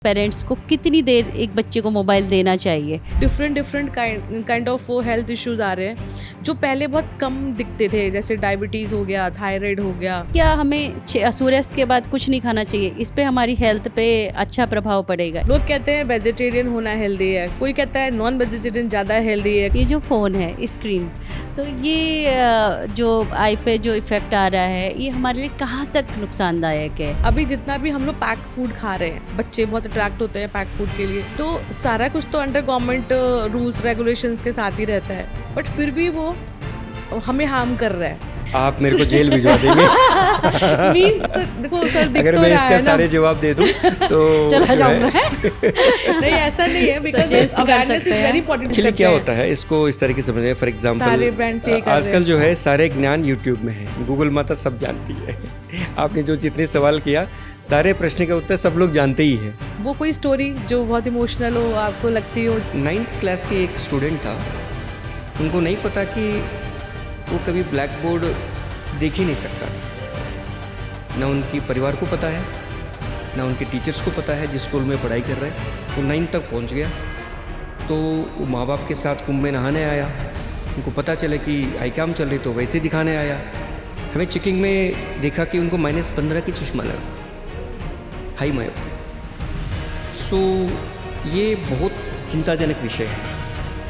Parents को कितनी देर एक बच्चे को मोबाइल देना चाहिए? डिफरेंट काइंड ऑफ वो हेल्थ इश्यूज आ रहे हैं जो पहले बहुत कम दिखते थे, जैसे डायबिटीज़ हो गया, थायराइड हो गया। क्या हमें सूर्यास्त के बाद कुछ नहीं खाना चाहिए? इस पे हमारी हेल्थ पे अच्छा प्रभाव पड़ेगा? लोग कहते हैं वेजिटेरियन होना हेल्दी है, कोई कहता है नॉन वेजिटेरियन ज़्यादा हेल्दी है। ये जो फ़ोन है, स्क्रीन, तो ये जो आई पे जो इफ़ेक्ट आ रहा है, ये हमारे लिए कहाँ तक नुकसानदायक है? अभी जितना भी हम लोग पैक फूड खा रहे हैं, बच्चे बहुत अट्रैक्ट होते हैं पैक फूड के लिए, तो सारा कुछ तो अंडर गवर्नमेंट रूल्स रेगुलेशंस के साथ ही रहता है, बट फिर भी वो हमें हार्म कर रहा है। आप मेरे को जेल भिजवा देंगे देखो सर, दिख अगर तो मैं रहा इसका है ना, सारे जवाब दे दूं तो चला जाऊंगा। नहीं ऐसा नहीं है, बिकॉज़ Suggest कर अवेयरनेस इज सकते हैं। Very important. एक्चुअली क्या होता है, इसको इस तरीके से समझें। फॉर सारे एग्जांपल brands यही कर रहे आजकल हैं। जो है सारे ज्ञान यूट्यूब में है, गूगल माता सब जानती है। आपने जो जितने सवाल किया, सारे प्रश्न का उत्तर सब लोग जानते ही है। वो कोई स्टोरी जो बहुत इमोशनल हो, आपको लगती हो। 9th क्लास के एक स्टूडेंट था, उनको नहीं पता कि वो कभी ब्लैक बोर्ड देख ही नहीं सकता था। ना उनकी परिवार को पता है, ना उनके टीचर्स को पता है जिस स्कूल में पढ़ाई कर रहे हैं। वो 9th तक पहुंच गया, तो वो माँ बाप के साथ कुंभ में नहाने आया। उनको पता चला कि आई कैम चल रही, तो वैसे दिखाने आया। हमें चेकिंग में देखा कि उनको -15 की चश्मा लगा, हाई मायोपिया। सो ये बहुत चिंताजनक विषय है।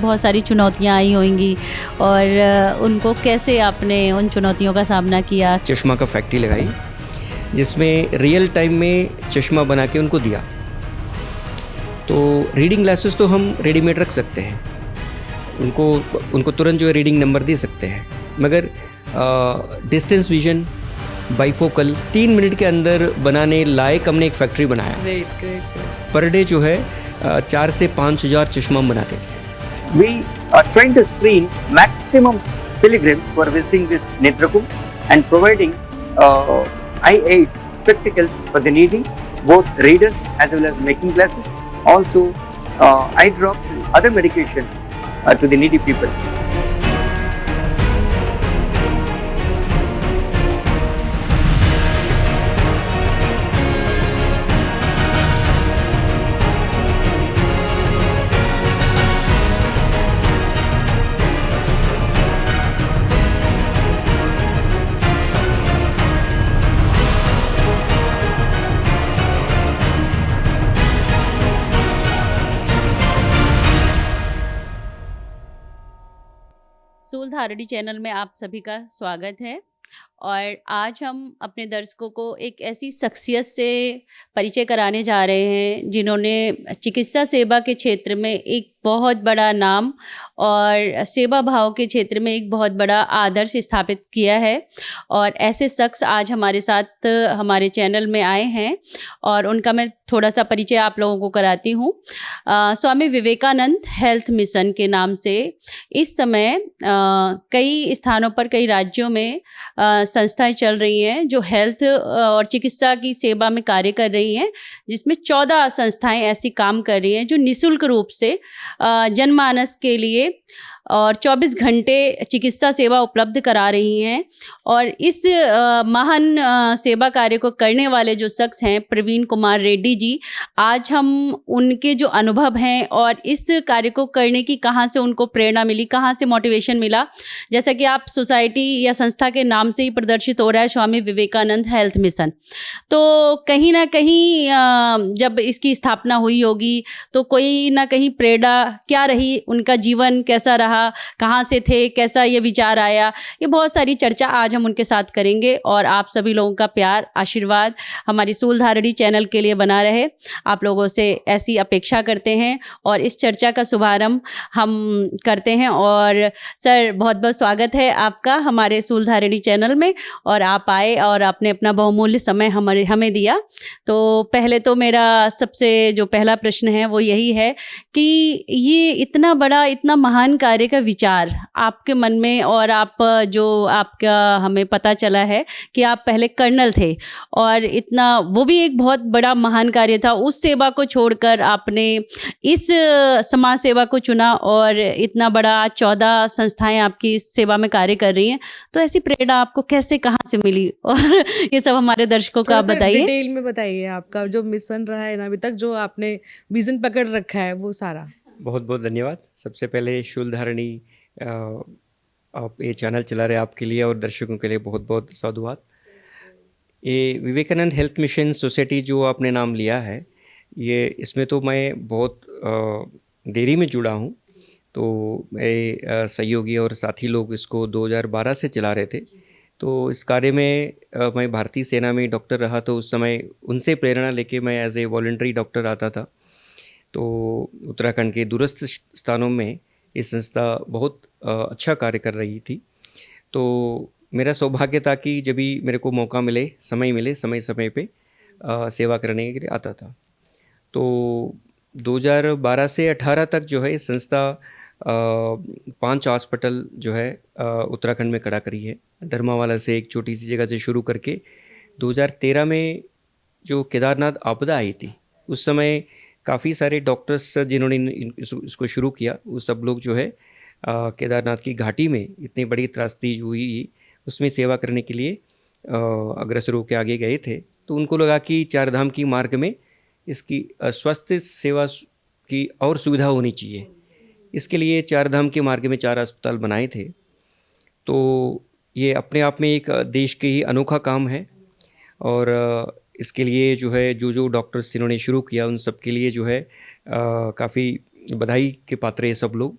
बहुत सारी चुनौतियाँ आई होंगी, और उनको कैसे आपने उन चुनौतियों का सामना किया? चश्मा का फैक्ट्री लगाई, जिसमें रियल टाइम में चश्मा बना के उनको दिया। तो रीडिंग ग्लासेस तो हम रेडीमेड रख सकते हैं, उनको तुरंत जो है रीडिंग नंबर दे सकते हैं, मगर डिस्टेंस विजन बाइफोकल 3 मिनट के अंदर बनाने लायक हमने एक फैक्ट्री बनाया। ग्रेट। पर डे जो है 4 से 5 हज़ार चश्मा हम बनाते थे। We are trying to screen maximum pilgrims who are visiting this Netrakum and providing eye aids, spectacles for the needy, both readers as well as making glasses, also eye drops and other medication to the needy people. सूलधारणी channel में आप सभी का स्वागत है। और आज हम अपने दर्शकों को एक ऐसी शख्सियत से परिचय कराने जा रहे हैं जिन्होंने चिकित्सा सेवा के क्षेत्र में एक बहुत बड़ा नाम और सेवा भाव के क्षेत्र में एक बहुत बड़ा आदर्श स्थापित किया है। और ऐसे शख्स आज हमारे साथ हमारे चैनल में आए हैं, और उनका मैं थोड़ा सा परिचय आप लोगों को कराती हूँ। स्वामी विवेकानंद हेल्थ मिशन के नाम से इस समय कई स्थानों पर, कई राज्यों में संस्थाएं चल रही हैं जो हेल्थ और चिकित्सा की सेवा में कार्य कर रही हैं, जिसमें 14 संस्थाएं ऐसी काम कर रही हैं जो निःशुल्क रूप से जनमानस के लिए और 24 घंटे चिकित्सा सेवा उपलब्ध करा रही हैं। और इस महान सेवा कार्य को करने वाले जो शख्स हैं प्रवीण कुमार रेड्डी जी, आज हम उनके जो अनुभव हैं और इस कार्य को करने की कहाँ से उनको प्रेरणा मिली, कहाँ से मोटिवेशन मिला। जैसा कि आप सोसाइटी या संस्था के नाम से ही प्रदर्शित हो रहा है स्वामी विवेकानंद हेल्थ मिशन, तो कहीं ना कहीं जब इसकी स्थापना हुई होगी तो कोई ना कहीं प्रेरणा क्या रही, उनका जीवन कैसा रहा, कहाँ से थे, कैसा ये विचार आया, ये बहुत सारी चर्चा आज हम उनके साथ करेंगे। और आप सभी लोगों का प्यार, आशीर्वाद हमारी सूलधारणी चैनल के लिए बना रहे, आप लोगों से ऐसी अपेक्षा करते हैं। और इस चर्चा का शुभारंभ हम करते हैं। और सर, बहुत बहुत स्वागत है आपका हमारे सूलधारणी चैनल में, और आप आए और आपने अपना बहुमूल्य समय हमें दिया। तो पहले तो मेरा सबसे जो पहला प्रश्न है वो यही है कि ये इतना बड़ा, इतना महान कार्य कार्य का विचार आपके मन में, और आप जो आपका हमें पता चला है कि आप पहले कर्नल थे और इतना वो भी एक बहुत बड़ा महान कार्य था, उस सेवा को छोड़कर आपने इस समाज सेवा को चुना और इतना बड़ा 14 संस्थाएं आपकी इस सेवा में कार्य कर रही हैं। तो ऐसी प्रेरणा आपको कैसे, कहाँ से मिली, और ये सब हमारे दर्शकों को आप बताइए। डिटेल में बताइए आपका जो मिशन रहा है ना अभी तक, जो आपने विजन पकड़ रखा है वो सारा। बहुत बहुत धन्यवाद। सबसे पहले शूलधारणी आप ये चैनल चला रहे, आपके लिए और दर्शकों के लिए बहुत बहुत साधुवाद। ये विवेकानंद हेल्थ मिशन सोसाइटी जो आपने नाम लिया है, ये इसमें तो मैं बहुत देरी में जुड़ा हूँ। तो मेरे सहयोगी और साथी लोग इसको 2012 से चला रहे थे। तो इस कार्य में मैं भारतीय सेना में डॉक्टर रहा, तो उस समय उनसे प्रेरणा लेके मैं एज ए वॉलंटरी डॉक्टर आता था। तो उत्तराखंड के दूरस्थ स्थानों में ये संस्था बहुत अच्छा कार्य कर रही थी। तो मेरा सौभाग्य था कि जब भी मेरे को मौका मिले, समय समय पे सेवा करने के लिए आता था। तो 2012 से 18 तक जो है संस्था 5 हॉस्पिटल जो है उत्तराखंड में खड़ा करी है। धर्मावाला से एक छोटी सी जगह से शुरू करके 2013 में जो केदारनाथ आपदा आई थी, उस समय काफ़ी सारे डॉक्टर्स जिन्होंने इसको शुरू किया, वो सब लोग जो है केदारनाथ की घाटी में इतनी बड़ी त्रासदी हुई, उसमें सेवा करने के लिए अग्रसर होकर आगे गए थे। तो उनको लगा कि चार धाम की मार्ग में इसकी स्वास्थ्य सेवा की और सुविधा होनी चाहिए। इसके लिए चार धाम के मार्ग में 4 अस्पताल बनाए थे। तो ये अपने आप में एक देश के ही अनोखा काम है, और इसके लिए जो है जो डॉक्टर्स जिन्होंने शुरू किया, उन सब के लिए जो है काफ़ी बधाई के पात्र है सब लोग।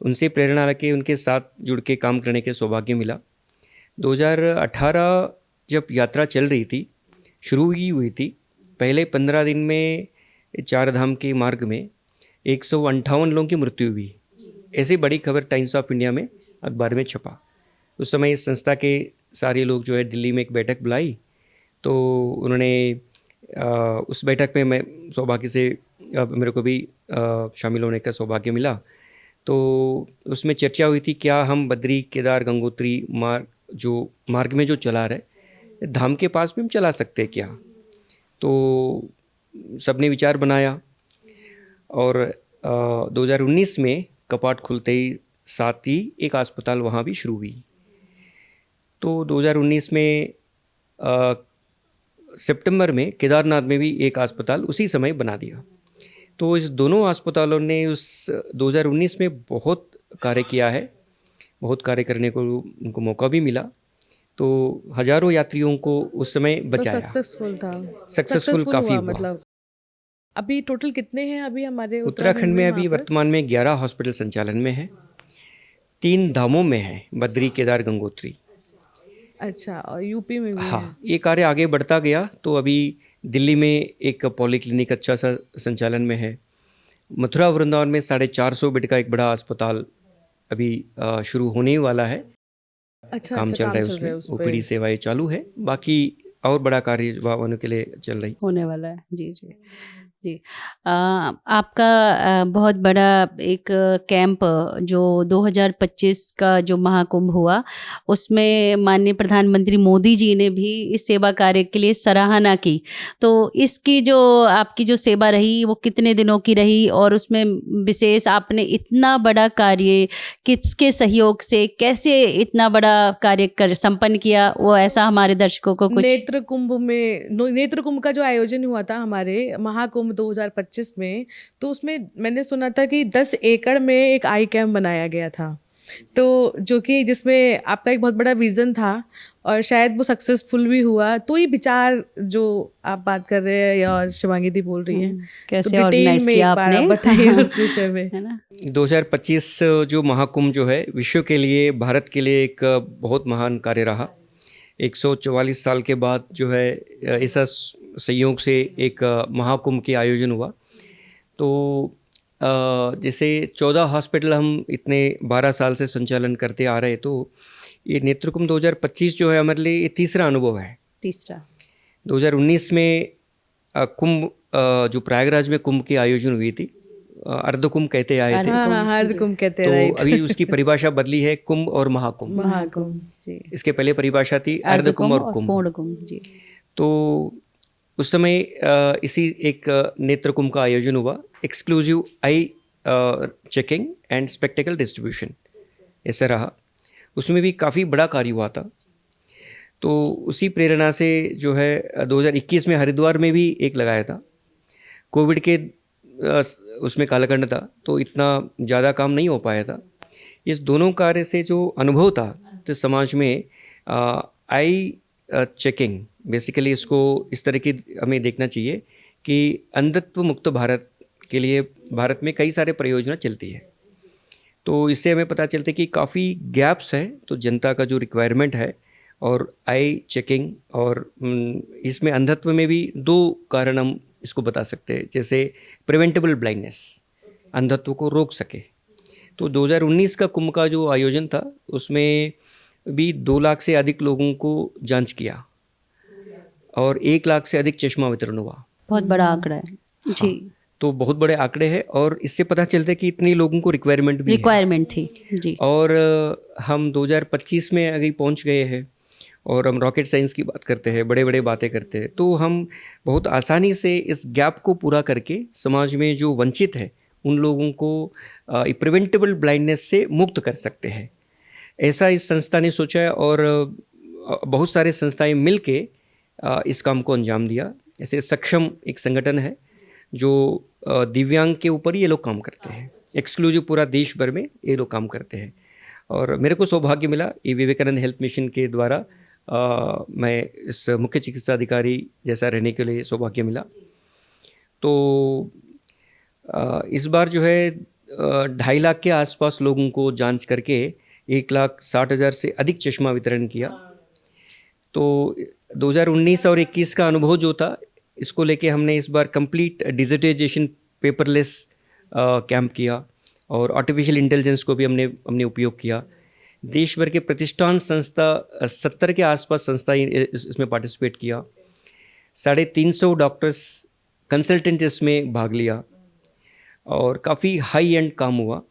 उनसे प्रेरणा लेके उनके साथ जुड़ के काम करने के सौभाग्य मिला। 2018 जब यात्रा चल रही थी, शुरू ही हुई थी, पहले 15 दिन में चार धाम के मार्ग में 158 लोगों की मृत्यु हुई। ऐसी बड़ी खबर टाइम्स ऑफ इंडिया में अखबार में छपा। उस समय इस संस्था के सारे लोग जो है दिल्ली में एक बैठक बुलाई। तो उन्होंने उस बैठक में मैं सौभाग्य से मेरे को भी शामिल होने का सौभाग्य मिला। तो उसमें चर्चा हुई थी क्या हम बद्री केदार गंगोत्री मार्ग में जो चला रहे धाम के पास में हम चला सकते हैं क्या। तो सबने विचार बनाया, और 2019 में कपाट खुलते ही साथ ही एक अस्पताल वहाँ भी शुरू हुई। तो 2019 में सितंबर में केदारनाथ में भी एक अस्पताल उसी समय बना दिया। तो इस दोनों अस्पतालों ने उस 2019 में बहुत कार्य किया है, बहुत कार्य करने को उनको मौका भी मिला। तो हजारों यात्रियों को उस समय बचाया। सक्सेसफुल काफ़ी हुआ। मतलब अभी टोटल कितने हैं अभी हमारे उत्तराखंड में? अभी वर्तमान में 11 हॉस्पिटल संचालन में है, 3 धामों में है, बद्री केदार गंगोत्री। अच्छा, और यूपी में भी? हाँ, ये कार्य आगे बढ़ता गया। तो अभी दिल्ली में एक पॉलीक्लिनिक अच्छा सा संचालन में है। मथुरा वृंदावन में 450 बेड का एक बड़ा अस्पताल अभी शुरू होने वाला है। अच्छा, काम चल रहा है उसमें, ओपीडी सेवाएं चालू है। बाकी और बड़ा कार्य होने के लिए चल रही होने वाला है। जी जी जी। आपका बहुत बड़ा एक कैंप जो 2025 का जो महाकुंभ हुआ, उसमें माननीय प्रधानमंत्री मोदी जी ने भी इस सेवा कार्य के लिए सराहना की। तो इसकी जो आपकी जो सेवा रही वो कितने दिनों की रही, और उसमें विशेष आपने इतना बड़ा कार्य किसके सहयोग से, कैसे इतना बड़ा कार्य कर संपन्न किया, वो ऐसा हमारे दर्शकों को कुछ। नेत्र कुंभ का जो आयोजन हुआ था हमारे महाकुंभ 2025 में, तो उसमें मैंने सुना था कि 10 एकड़ में एक आई कैम्प बनाया गया था। तो जो कि जिसमें आपका एक बहुत बड़ा विजन था, और शायद वो सक्सेसफुल भी हुआ। तो ये विचार जो आप बात कर रहे हैं और शिवांगी दी बोल रही हैं, कैसे तो ऑर्गेनाइज किया आपने, बताइए उस विषय में, है ना। 2025 जो महाकुंभ जो है विश्व के लिए, भारत के लिए एक बहुत महान कार्य रहा। 144 साल के बाद जो है ऐसा संयोग से एक महाकुंभ के आयोजन हुआ। तो जैसे 14 हॉस्पिटल हम इतने 12 साल से संचालन करते आ रहे, तो ये नेत्र कुंभ 2025 जो है हमारे लिए तीसरा अनुभव है। 2019 में कुंभ जो प्रयागराज में कुंभ की आयोजन हुई थी, अर्धकुंभ कहते आए थे। अर्धकुंभ। हाँ हाँ, अर्धकुंभ कहते तो हैं, राइट। अभी उसकी परिभाषा बदली है कुंभ और महाकुंभ। महाकुंभ जी। इसके पहले परिभाषा थी अर्धकुंभ और कुंभ। पूर्ण कुंभ जी। तो उस समय इसी एक नेत्र कुंभ का आयोजन हुआ, exclusive I checking and spectacled distribution ऐसा रहा। उसमें भी काफ़ी बड़ा कार्य हुआ था। तो उसी प्रेरणा से जो है 2021 में हरिद्वार में भी एक लगाया था। कोविड के उसमें कालखंड था तो इतना ज़्यादा काम नहीं हो पाया था। इस दोनों कार्य से जो अनुभव था तो समाज में आई चेकिंग, बेसिकली इसको इस तरह की हमें देखना चाहिए कि अंधत्व मुक्त भारत के लिए भारत में कई सारे परियोजना चलती है। तो इससे हमें पता चलता है कि काफ़ी गैप्स है, तो जनता का जो रिक्वायरमेंट है और आई चेकिंग और इसमें अंधत्व में भी दो कारण हम इसको बता सकते हैं, जैसे प्रिवेंटेबल ब्लाइंडनेस, अंधत्व को रोक सके। तो 2019 का कुंभ का जो आयोजन था उसमें भी 2 लाख से अधिक लोगों को जांच किया और 1 लाख से अधिक चश्मा वितरण हुआ। बहुत बड़ा आंकड़ा है जी। हाँ, तो बहुत बड़े आंकड़े हैं और इससे पता चलता है कि इतने लोगों को रिक्वायरमेंट भी रिक्वायरमेंट थी जी। और हम 2025 में अभी पहुंच गए हैं और हम रॉकेट साइंस की बात करते हैं, बड़े बड़े बातें करते हैं। तो हम बहुत आसानी से इस गैप को पूरा करके समाज में जो वंचित है उन लोगों को प्रिवेंटेबल ब्लाइंडनेस से मुक्त कर सकते हैं, ऐसा इस संस्था ने सोचा है। और बहुत सारे संस्थाएं मिलके इस काम को अंजाम दिया। ऐसे सक्षम एक संगठन है जो दिव्यांग के ऊपर ये लोग काम करते हैं, एक्सक्लूसिव पूरा देश भर में ये लोग काम करते हैं। और मेरे को सौभाग्य मिला ये विवेकानंद हेल्थ मिशन के द्वारा मैं इस मुख्य चिकित्सा अधिकारी जैसा रहने के लिए सौभाग्य मिला। तो इस बार जो है 2.5 लाख के आसपास लोगों को जांच करके 1,60,000 से अधिक चश्मा वितरण किया। तो 2019 और 21 का अनुभव जो था इसको लेके हमने इस बार कंप्लीट डिजिटाइजेशन पेपरलेस कैंप किया और आर्टिफिशियल इंटेलिजेंस को भी हमने उपयोग किया। देश भर के प्रतिष्ठान संस्था 70 के आसपास संस्थाएं इसमें पार्टिसिपेट किया। 350 डॉक्टर्स कंसल्टेंट इसमें भाग लिया और काफ़ी हाई एंड काम हुआ।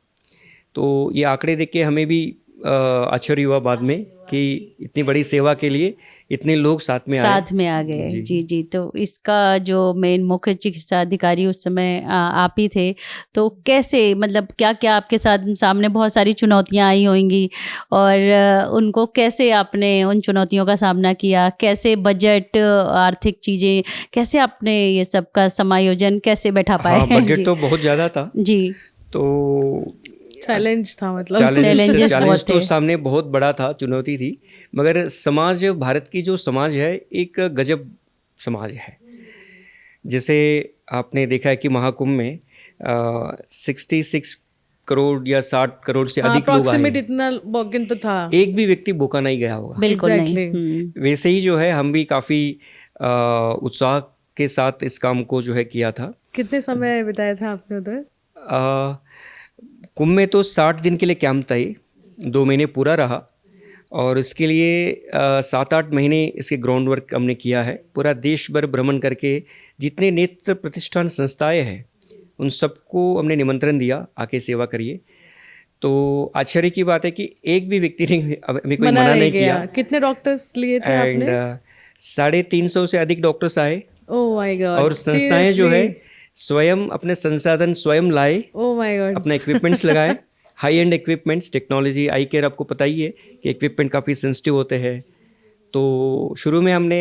तो ये आंकड़े देख के हमें भी आश्चर्य हुआ बाद में कि इतनी बड़ी सेवा के लिए इतने लोग साथ में आ गए जी जी। तो इसका जो मेन मुख्य चिकित्सा अधिकारी उस समय आप ही थे, तो कैसे, मतलब क्या क्या आपके सामने बहुत सारी चुनौतियां आई होंगी और उनको कैसे आपने उन चुनौतियों का सामना किया? कैसे बजट, आर्थिक चीजें, कैसे आपने ये सब का समायोजन कैसे बैठा पाए? हाँ, बजट तो बहुत ज़्यादा था जी। तो चैलेंज था, मतलब चैलेंज तो सामने बहुत बड़ा था, चुनौती थी। मगर समाज, भारत की जो समाज है एक गजब समाज है। जैसे आपने देखा है कि महाकुंभ में 66 करोड़ या 60 करोड़ से अधिक लोग आए। इतना वॉकिंग तो था, एक भी व्यक्ति भूखा नहीं गया होगा। बिल्कुल नहीं। वैसे ही जो है हम भी काफ़ी उत्साह के साथ इस काम को जो है किया था। कितने समय बिताया था आपने उधर? कुंभ में तो 60 दिन के लिए कैंप था, ये 2 महीने पूरा रहा और इसके लिए 7-8 महीने इसके ग्राउंड वर्क हमने किया है। पूरा देश भर भ्रमण करके जितने नेत्र प्रतिष्ठान संस्थाएं हैं उन सबको हमने निमंत्रण दिया, आके सेवा करिए। तो आश्चर्य की बात है कि एक भी व्यक्ति ने हमें कोई मना नहीं किया। कितने डॉक्टर्स लिए थे आपने? 350 से अधिक डॉक्टर्स आए। Oh my God. और संस्थाएं जो है स्वयं अपने संसाधन स्वयं लाए। Oh my God. अपने इक्विपमेंट्स लगाए, high and equipments, technology, I care, आपको पता ही है कि इक्विपमेंट काफ़ी सेंसिटिव होते हैं। तो शुरू में हमने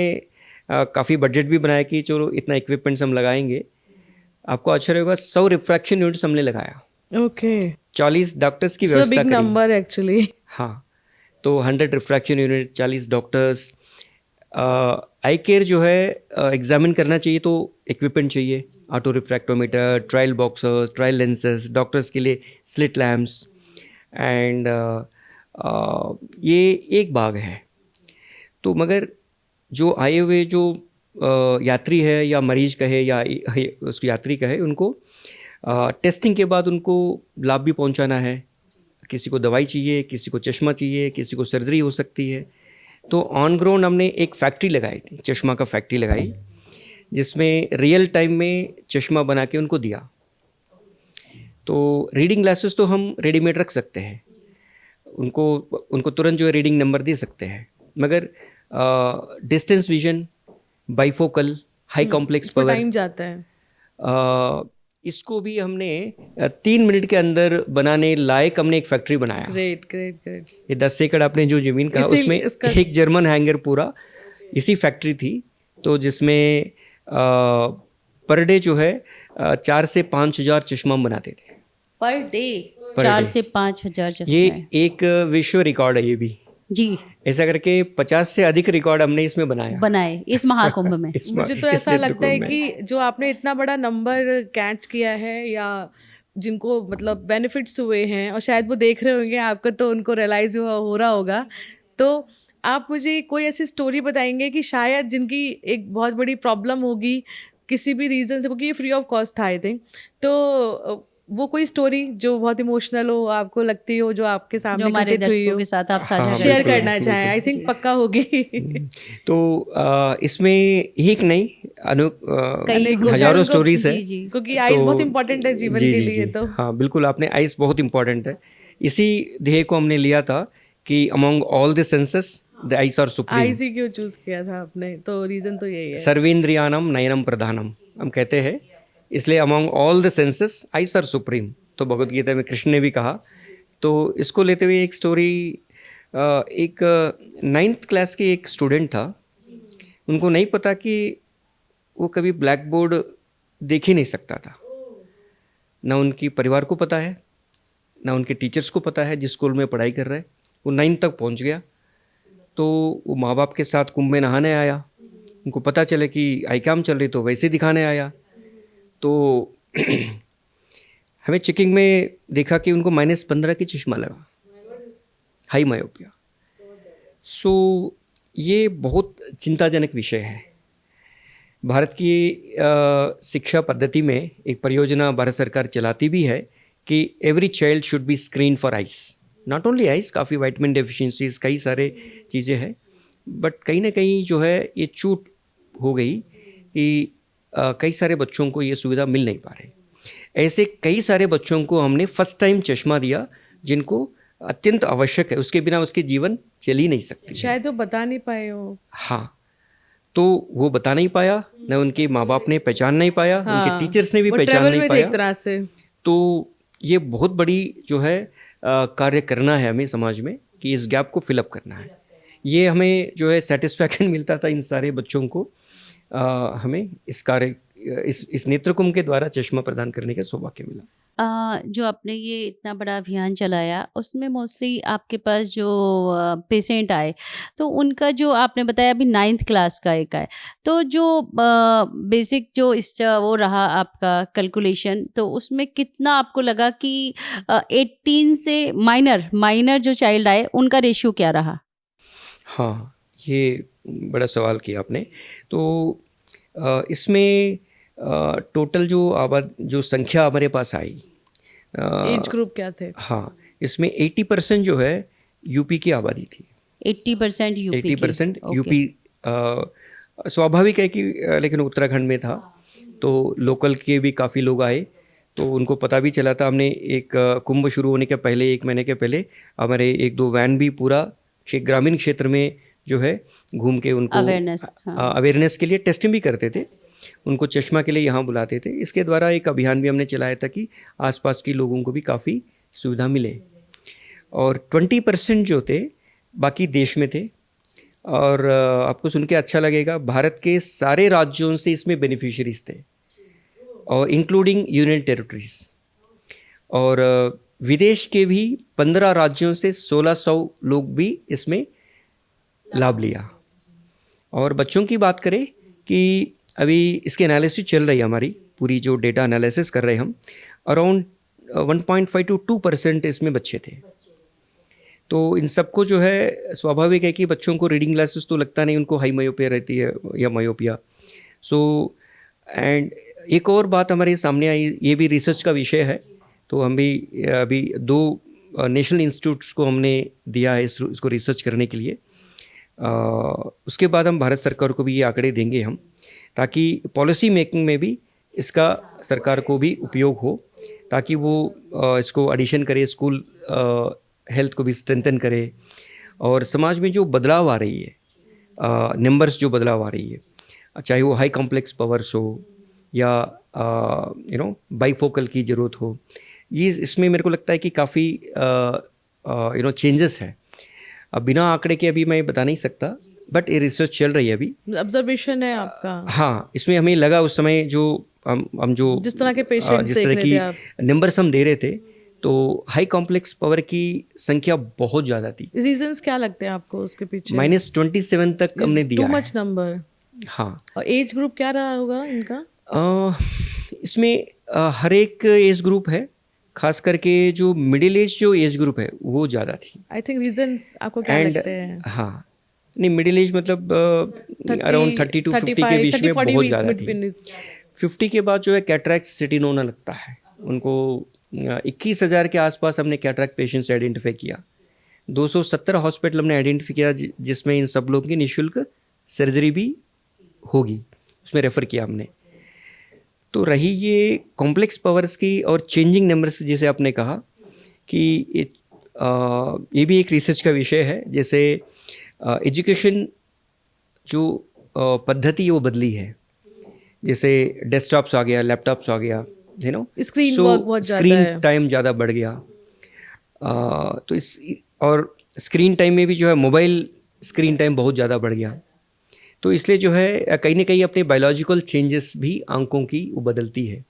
काफ़ी बजट भी बनाया कि चलो इतना इक्विपमेंट्स हम लगाएंगे। आपको आश्चर्य होगा 100 रिफ्रैक्शन यूनिट्स हमने लगाया। ओके। 40 डॉक्टर्स की व्यवस्था करी। Number actually. हाँ, तो 100 रिफ्रैक्शन यूनिट, 40 डॉक्टर्स। आई केयर जो है एग्जामिन करना चाहिए तो इक्विपमेंट चाहिए, auto refractometer, trial boxers, trial lenses, doctors के लिए स्लिट लैम्प्स एंड ये एक भाग है। तो मगर जो आए हुए जो यात्री है या मरीज कहे या उसको यात्री कहे, उनको टेस्टिंग के बाद उनको लाभ भी पहुंचाना है। किसी को दवाई चाहिए, किसी को चश्मा चाहिए, किसी को सर्जरी हो सकती है। तो ऑन ग्राउंड हमने एक फैक्ट्री लगाई थी, चश्मा का फैक्ट्री लगाई, जिसमें रियल टाइम में चश्मा बना के उनको दिया। तो रीडिंग ग्लासेस तो हम रेडीमेड रख सकते हैं, उनको तुरंत जो है रीडिंग नंबर दे सकते हैं, मगर distance vision, bifocal, high complex उसको पावर, टाइम जाता है। इसको भी हमने 3 मिनट के अंदर बनाने लायक हमने एक फैक्ट्री बनाया। Great great great. ये 10 एकड़ आपने जो ज़मीन कहा इसी- उसमें इसका- एक जर्मन हैंगर पूरा इसी फैक्ट्री थी, तो जिसमें पर डे जो है 4 से 5 हज़ार चश्मा बनाते थे। Per day Per 4 day। से 5 हज़ार चश्मे ये एक विश्व रिकॉर्ड है ये भी। जी ऐसा करके 50 से अधिक रिकॉर्ड हमने इसमें बनाया बनाए इस महाकुंभ में। मुझे तो इस ऐसा लगता नेत्रकुंभ है में। कि जो आपने इतना बड़ा नंबर कैच किया है, या जिनको मतलब बेनिफिट्स हुए हैं और शायद वो देख रहे होंगे आपको, तो उनको रियलाइज हो रहा होगा। तो आप मुझे कोई ऐसी स्टोरी बताएंगे कि शायद जिनकी एक बहुत बड़ी प्रॉब्लम होगी किसी भी रीज़न से, क्योंकि ये फ्री ऑफ कॉस्ट था आई थिंक, तो वो कोई स्टोरी जो बहुत इमोशनल हो, आपको लगती हो, जो आपके जो सामने हमारे घटित हुई दर्शकों हो, के साथ आप साझा हाँ, कर शेयर बिल्कुल, करना चाहें, आई थिंक पक्का होगी। तो इसमें एक नहीं कई हजारों उनको- स्टोरीज है, जी, जी। क्योंकि आइज बहुत इंपॉर्टेंट है जीवन जी, के जी, लिए। जी। तो हाँ बिल्कुल, आपने आइस बहुत इंपॉर्टेंट है। इसी ध्येय को हमने लिया था कि among all the senses the eyes are supreme. Eyes ही क्यों चूज किया था आपने? तो रीजन तो यही है। सर्वेंद्रियानम नयनम प्रधानम हम कहते हैं, इसलिए among all the senses eyes are supreme, तो भगवत गीता में कृष्ण ने भी कहा। तो इसको लेते हुए एक स्टोरी, एक 9th क्लास के एक स्टूडेंट था, उनको नहीं पता कि वो कभी ब्लैक बोर्ड देख ही नहीं सकता था। ना उनकी परिवार को पता है, ना उनके टीचर्स को पता है जिस स्कूल में पढ़ाई कर रहे हैं। वो 9th तक पहुंच गया, तो वो माँ बाप के साथ कुंभ में नहाने आया। उनको पता चले कि आई कैम चल रही, तो वैसे दिखाने आया। तो हमें चेकिंग में देखा कि उनको -15 की चश्मा लगा, हाई मायोपिया। सो ये बहुत चिंताजनक विषय है। भारत की शिक्षा पद्धति में एक परियोजना भारत सरकार चलाती भी है कि every child should be screen for ice. Not only ice, काफ़ी वाइटमिन डेफिशिएंसीज, कई सारे चीज़ें हैं, बट कहीं ना कहीं जो है ये छूट हो गई कि कई सारे बच्चों को ये सुविधा मिल नहीं पा रही। ऐसे कई सारे बच्चों को हमने फर्स्ट टाइम चश्मा दिया जिनको अत्यंत आवश्यक है, उसके बिना उसके जीवन चल ही नहीं सकती। शायद वो बता नहीं पाए हो। हाँ, तो वो बता नहीं पाया, न उनके माँ बाप ने पहचान नहीं पाया, उनके टीचर्स ने भी वो पहचान ट्रेवल नहीं में थे पाया। एक तरह से। तो ये बहुत बड़ी जो है कार्य करना है हमें समाज में, कि इस गैप को फिलअप करना है। ये हमें जो है सेटिस्फैक्शन मिलता था इन सारे बच्चों को, हमें इस कार्य इस नेत्रकुंभ के द्वारा चश्मा प्रदान करने का सौभाग्य मिला। जो आपने ये इतना बड़ा अभियान चलाया, उसमें मोस्टली आपके पास जो पेशेंट आए, तो उनका जो आपने बताया अभी 9th क्लास का एक है, तो जो बेसिक जो इस वो रहा आपका कैलकुलेशन, तो उसमें कितना आपको लगा कि 18 से माइनर जो चाइल्ड आए उनका रेशियो क्या रहा? हाँ, ये बड़ा सवाल किया आपने। तो इसमें टोटल जो संख्या हमारे पास आई, एज ग्रुप क्या थे? हाँ, इसमें 80% जो है यूपी की आबादी थी। 80% यूपी 80% यूपी स्वाभाविक है कि लेकिन उत्तराखंड में था, तो लोकल के भी काफ़ी लोग आए, तो उनको पता भी चला था। हमने एक कुंभ शुरू होने के पहले 1 महीने के पहले हमारे 1-2 वैन भी पूरा ग्रामीण क्षेत्र में जो है घूम के उनको अवेयरनेस के लिए टेस्टिंग भी करते थे, उनको चश्मा के लिए यहाँ बुलाते थे। इसके द्वारा एक अभियान भी हमने चलाया था कि आसपास के लोगों को भी काफ़ी सुविधा मिले। और 20% जो थे बाकी देश में थे, और आपको सुन के अच्छा लगेगा, भारत के सारे राज्यों से इसमें बेनिफिशियरीज थे, और इंक्लूडिंग यूनियन टेरिटरीज, और विदेश के भी 15 राज्यों से 1600 लोग भी इसमें लाभ लिया। और बच्चों की बात करें कि अभी इसकी एनालिसिस चल रही है, हमारी पूरी जो डेटा एनालिसिस कर रहे हैं हम, अराउंड 1.5 to 2% इसमें बच्चे थे। तो इन सबको जो है स्वाभाविक है कि बच्चों को रीडिंग ग्लासेस तो लगता नहीं, उनको हाई मायोपिया रहती है या मायोपिया। सो एंड एक और बात हमारे सामने आई, ये भी रिसर्च का विषय है, तो हम भी अभी 2 नेशनल इंस्टीट्यूट्स को हमने दिया है इसको रिसर्च करने के लिए। उसके बाद हम भारत सरकार को भी ये आंकड़े देंगे हम, ताकि पॉलिसी मेकिंग में भी इसका सरकार को भी उपयोग हो। ताकि वो इसको एडिशन करे, स्कूल हेल्थ को भी स्ट्रेंथन करे, और समाज में जो बदलाव आ रही है, नंबर्स जो बदलाव आ रही है, चाहे वो हाई कॉम्प्लेक्स पावर्स हो या बाईफोकल की ज़रूरत हो, ये इसमें मेरे को लगता है कि काफ़ी चेंजेस है। अब बिना आंकड़े के अभी मैं बता नहीं सकता, बट ये रिसर्च चल रही है अभी, ऑब्जर्वेशन है आपका। हाँ, इसमें हमें लगा उस समय जो हम जो जिस तरह के पेशेंट्स जिस तरह की नंबर्स हम दे रहे थे, तो हाई कॉम्प्लेक्स पावर की संख्या बहुत ज़्यादा थी। रीजंस क्या लगते हैं आपको उसके पीछे? -27 तक हमने दिया टू मच नंबर। हाँ। और एज ग्रुप क्या रहा होगा इनका? इसमें हर एक एज ग्रुप है, खास करके जो मिडिल एज जो एज ग्रुप है वो ज़्यादा थी। आई थिंक रीजंस आपको क्या लगते हैं? हाँ, नहीं, मिडिल एज मतलब अराउंड 30 to 50 के बीच में बहुत ज़्यादा थी। 50 के बाद जो है कैटरैक्ट सिटिनोना लगता है उनको। 21,000 के आसपास हमने कैटरैक्ट पेशेंट्स आइडेंटिफाई किया। 270 हॉस्पिटल हमने आइडेंटिफाई किया जिसमें इन सब लोगों की निःशुल्क सर्जरी भी होगी, उसमें रेफ़र किया हमने। तो रही ये कॉम्प्लेक्स पावर्स की और चेंजिंग नंबर्स की, जैसे आपने कहा कि ये भी एक रिसर्च का विषय है। जैसे एजुकेशन जो पद्धति वो बदली है, जैसे डेस्कटॉप्स आ गया, लैपटॉप्स आ गया, स्क्रीन वर्क बहुत ज़्यादा है, स्क्रीन टाइम ज़्यादा बढ़ गया। तो और स्क्रीन टाइम में भी जो है मोबाइल स्क्रीन टाइम बहुत ज़्यादा बढ़ गया। तो इसलिए जो है कहीं ना कहीं अपने बायोलॉजिकल चेंजेस भी आंखों की वो बदलती है।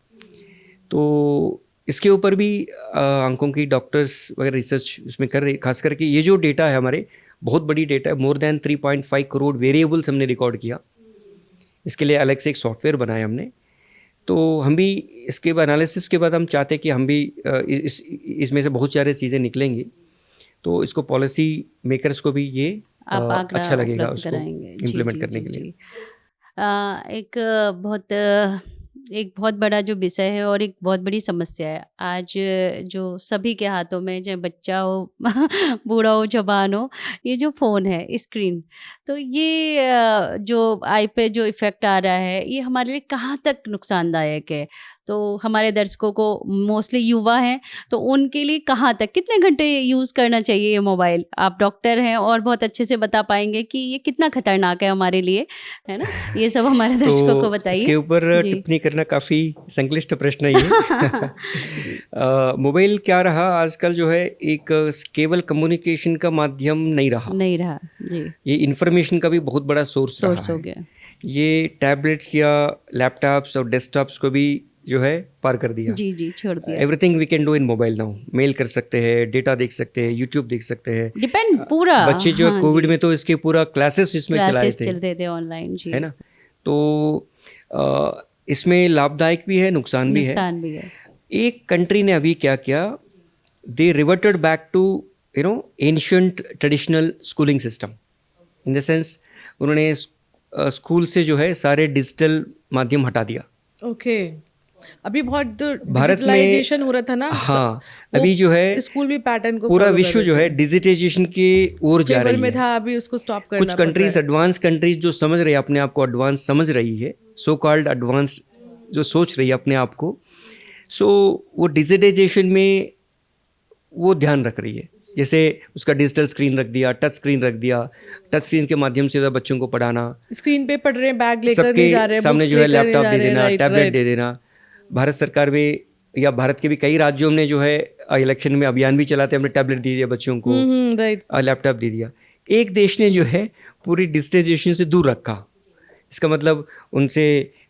तो इसके ऊपर भी आंखों की डॉक्टर्स वगैरह रिसर्च इसमें कर रहे, खास करके ये जो डेटा है हमारे बहुत बड़ी डेटा है। मोर देन 3.5 करोड़ वेरिएबल्स हमने रिकॉर्ड किया। इसके लिए अलग से एक सॉफ्टवेयर बनाया हमने। तो हम भी इसके एनालिसिस के बाद हम चाहते हैं कि हम भी इसमें से बहुत सारी चीज़ें निकलेंगी, तो इसको पॉलिसी मेकर्स को भी ये अच्छा लगेगा उसको इम्प्लीमेंट करने के लिए। एक बहुत बड़ा जो विषय है और एक बहुत बड़ी समस्या है आज, जो सभी के हाथों में, चाहे बच्चा हो बूढ़ा हो जवान हो, ये जो फ़ोन है, स्क्रीन, तो ये जो आई पे जो इफ़ेक्ट आ रहा है, ये हमारे लिए कहाँ तक नुकसानदायक है? तो हमारे दर्शकों को मोस्टली युवा हैं, तो उनके लिए कहाँ तक, कितने घंटे यूज़ करना चाहिए ये मोबाइल? आप डॉक्टर हैं और बहुत अच्छे से बता पाएंगे कि ये कितना खतरनाक है हमारे लिए, है ना? ये सब हमारे दर्शकों को बताइए। इसके ऊपर टिप्पणी करना काफ़ी संक्लिष्ट प्रश्न है ये। मोबाइल क्या रहा आजकल, जो है एक केवल कम्युनिकेशन का माध्यम नहीं रहा जी। ये इन्फॉर्मेशन का भी बहुत बड़ा सोर्स हो गया। ये टैबलेट्स या लैपटॉप्स और डेस्कटॉप्स को भी जो है पार कर दिया। जी, छोड़ दिया। Everything we can do in mobile now. Mail कर सकते हैं, डेटा देख सकते हैं, यूट्यूब देख सकते हैं, डिपेंड पूरा। बच्चे जो है कोविड में तो इसके पूरा क्लासेस इसमें चलते थे ऑनलाइन, जी, है ना। तो इसमें लाभदायक भी है, नुकसान भी है। एक कंट्री ने अभी क्या किया, they reverted back to ancient traditional schooling system. In the sense उन्होंने स्कूल से जो है सारे डिजिटल माध्यम हटा दिया। ओके। अभी बहुत भारत में हो रहा था ना। हाँ, अभी जो है स्कूल भी पैटर्न को पूरा विश्व जो है डिजिटाइजेशन की ओर जा रही है। था, अभी उसको स्टॉप करना कुछ कंट्रीज, एडवांस कंट्रीज जो समझ रही है अपने आप को, एडवांस समझ रही है, सो कॉल्ड एडवांस्ड जो सोच रही है अपने आप को, सो वो डिजिटाइजेशन में वो ध्यान रख रही है। जैसे उसका डिजिटल स्क्रीन रख दिया, टच स्क्रीन रख दिया, टच स्क्रीन के माध्यम से बच्चों को पढ़ाना, स्क्रीन पे पढ़ रहे हैं, बैग लेकर नहीं जा रहे हैं, सामने जो है लैपटॉप दे देना, टैबलेट दे देना। भारत सरकार में या भारत के भी कई राज्यों में जो है इलेक्शन में अभियान भी चलाते हैं, हमने टैबलेट दे दिया बच्चों को, लैपटॉप दे दिया। एक देश ने जो है पूरी डिजिटाइजेशन से दूर रखा। इसका मतलब उनसे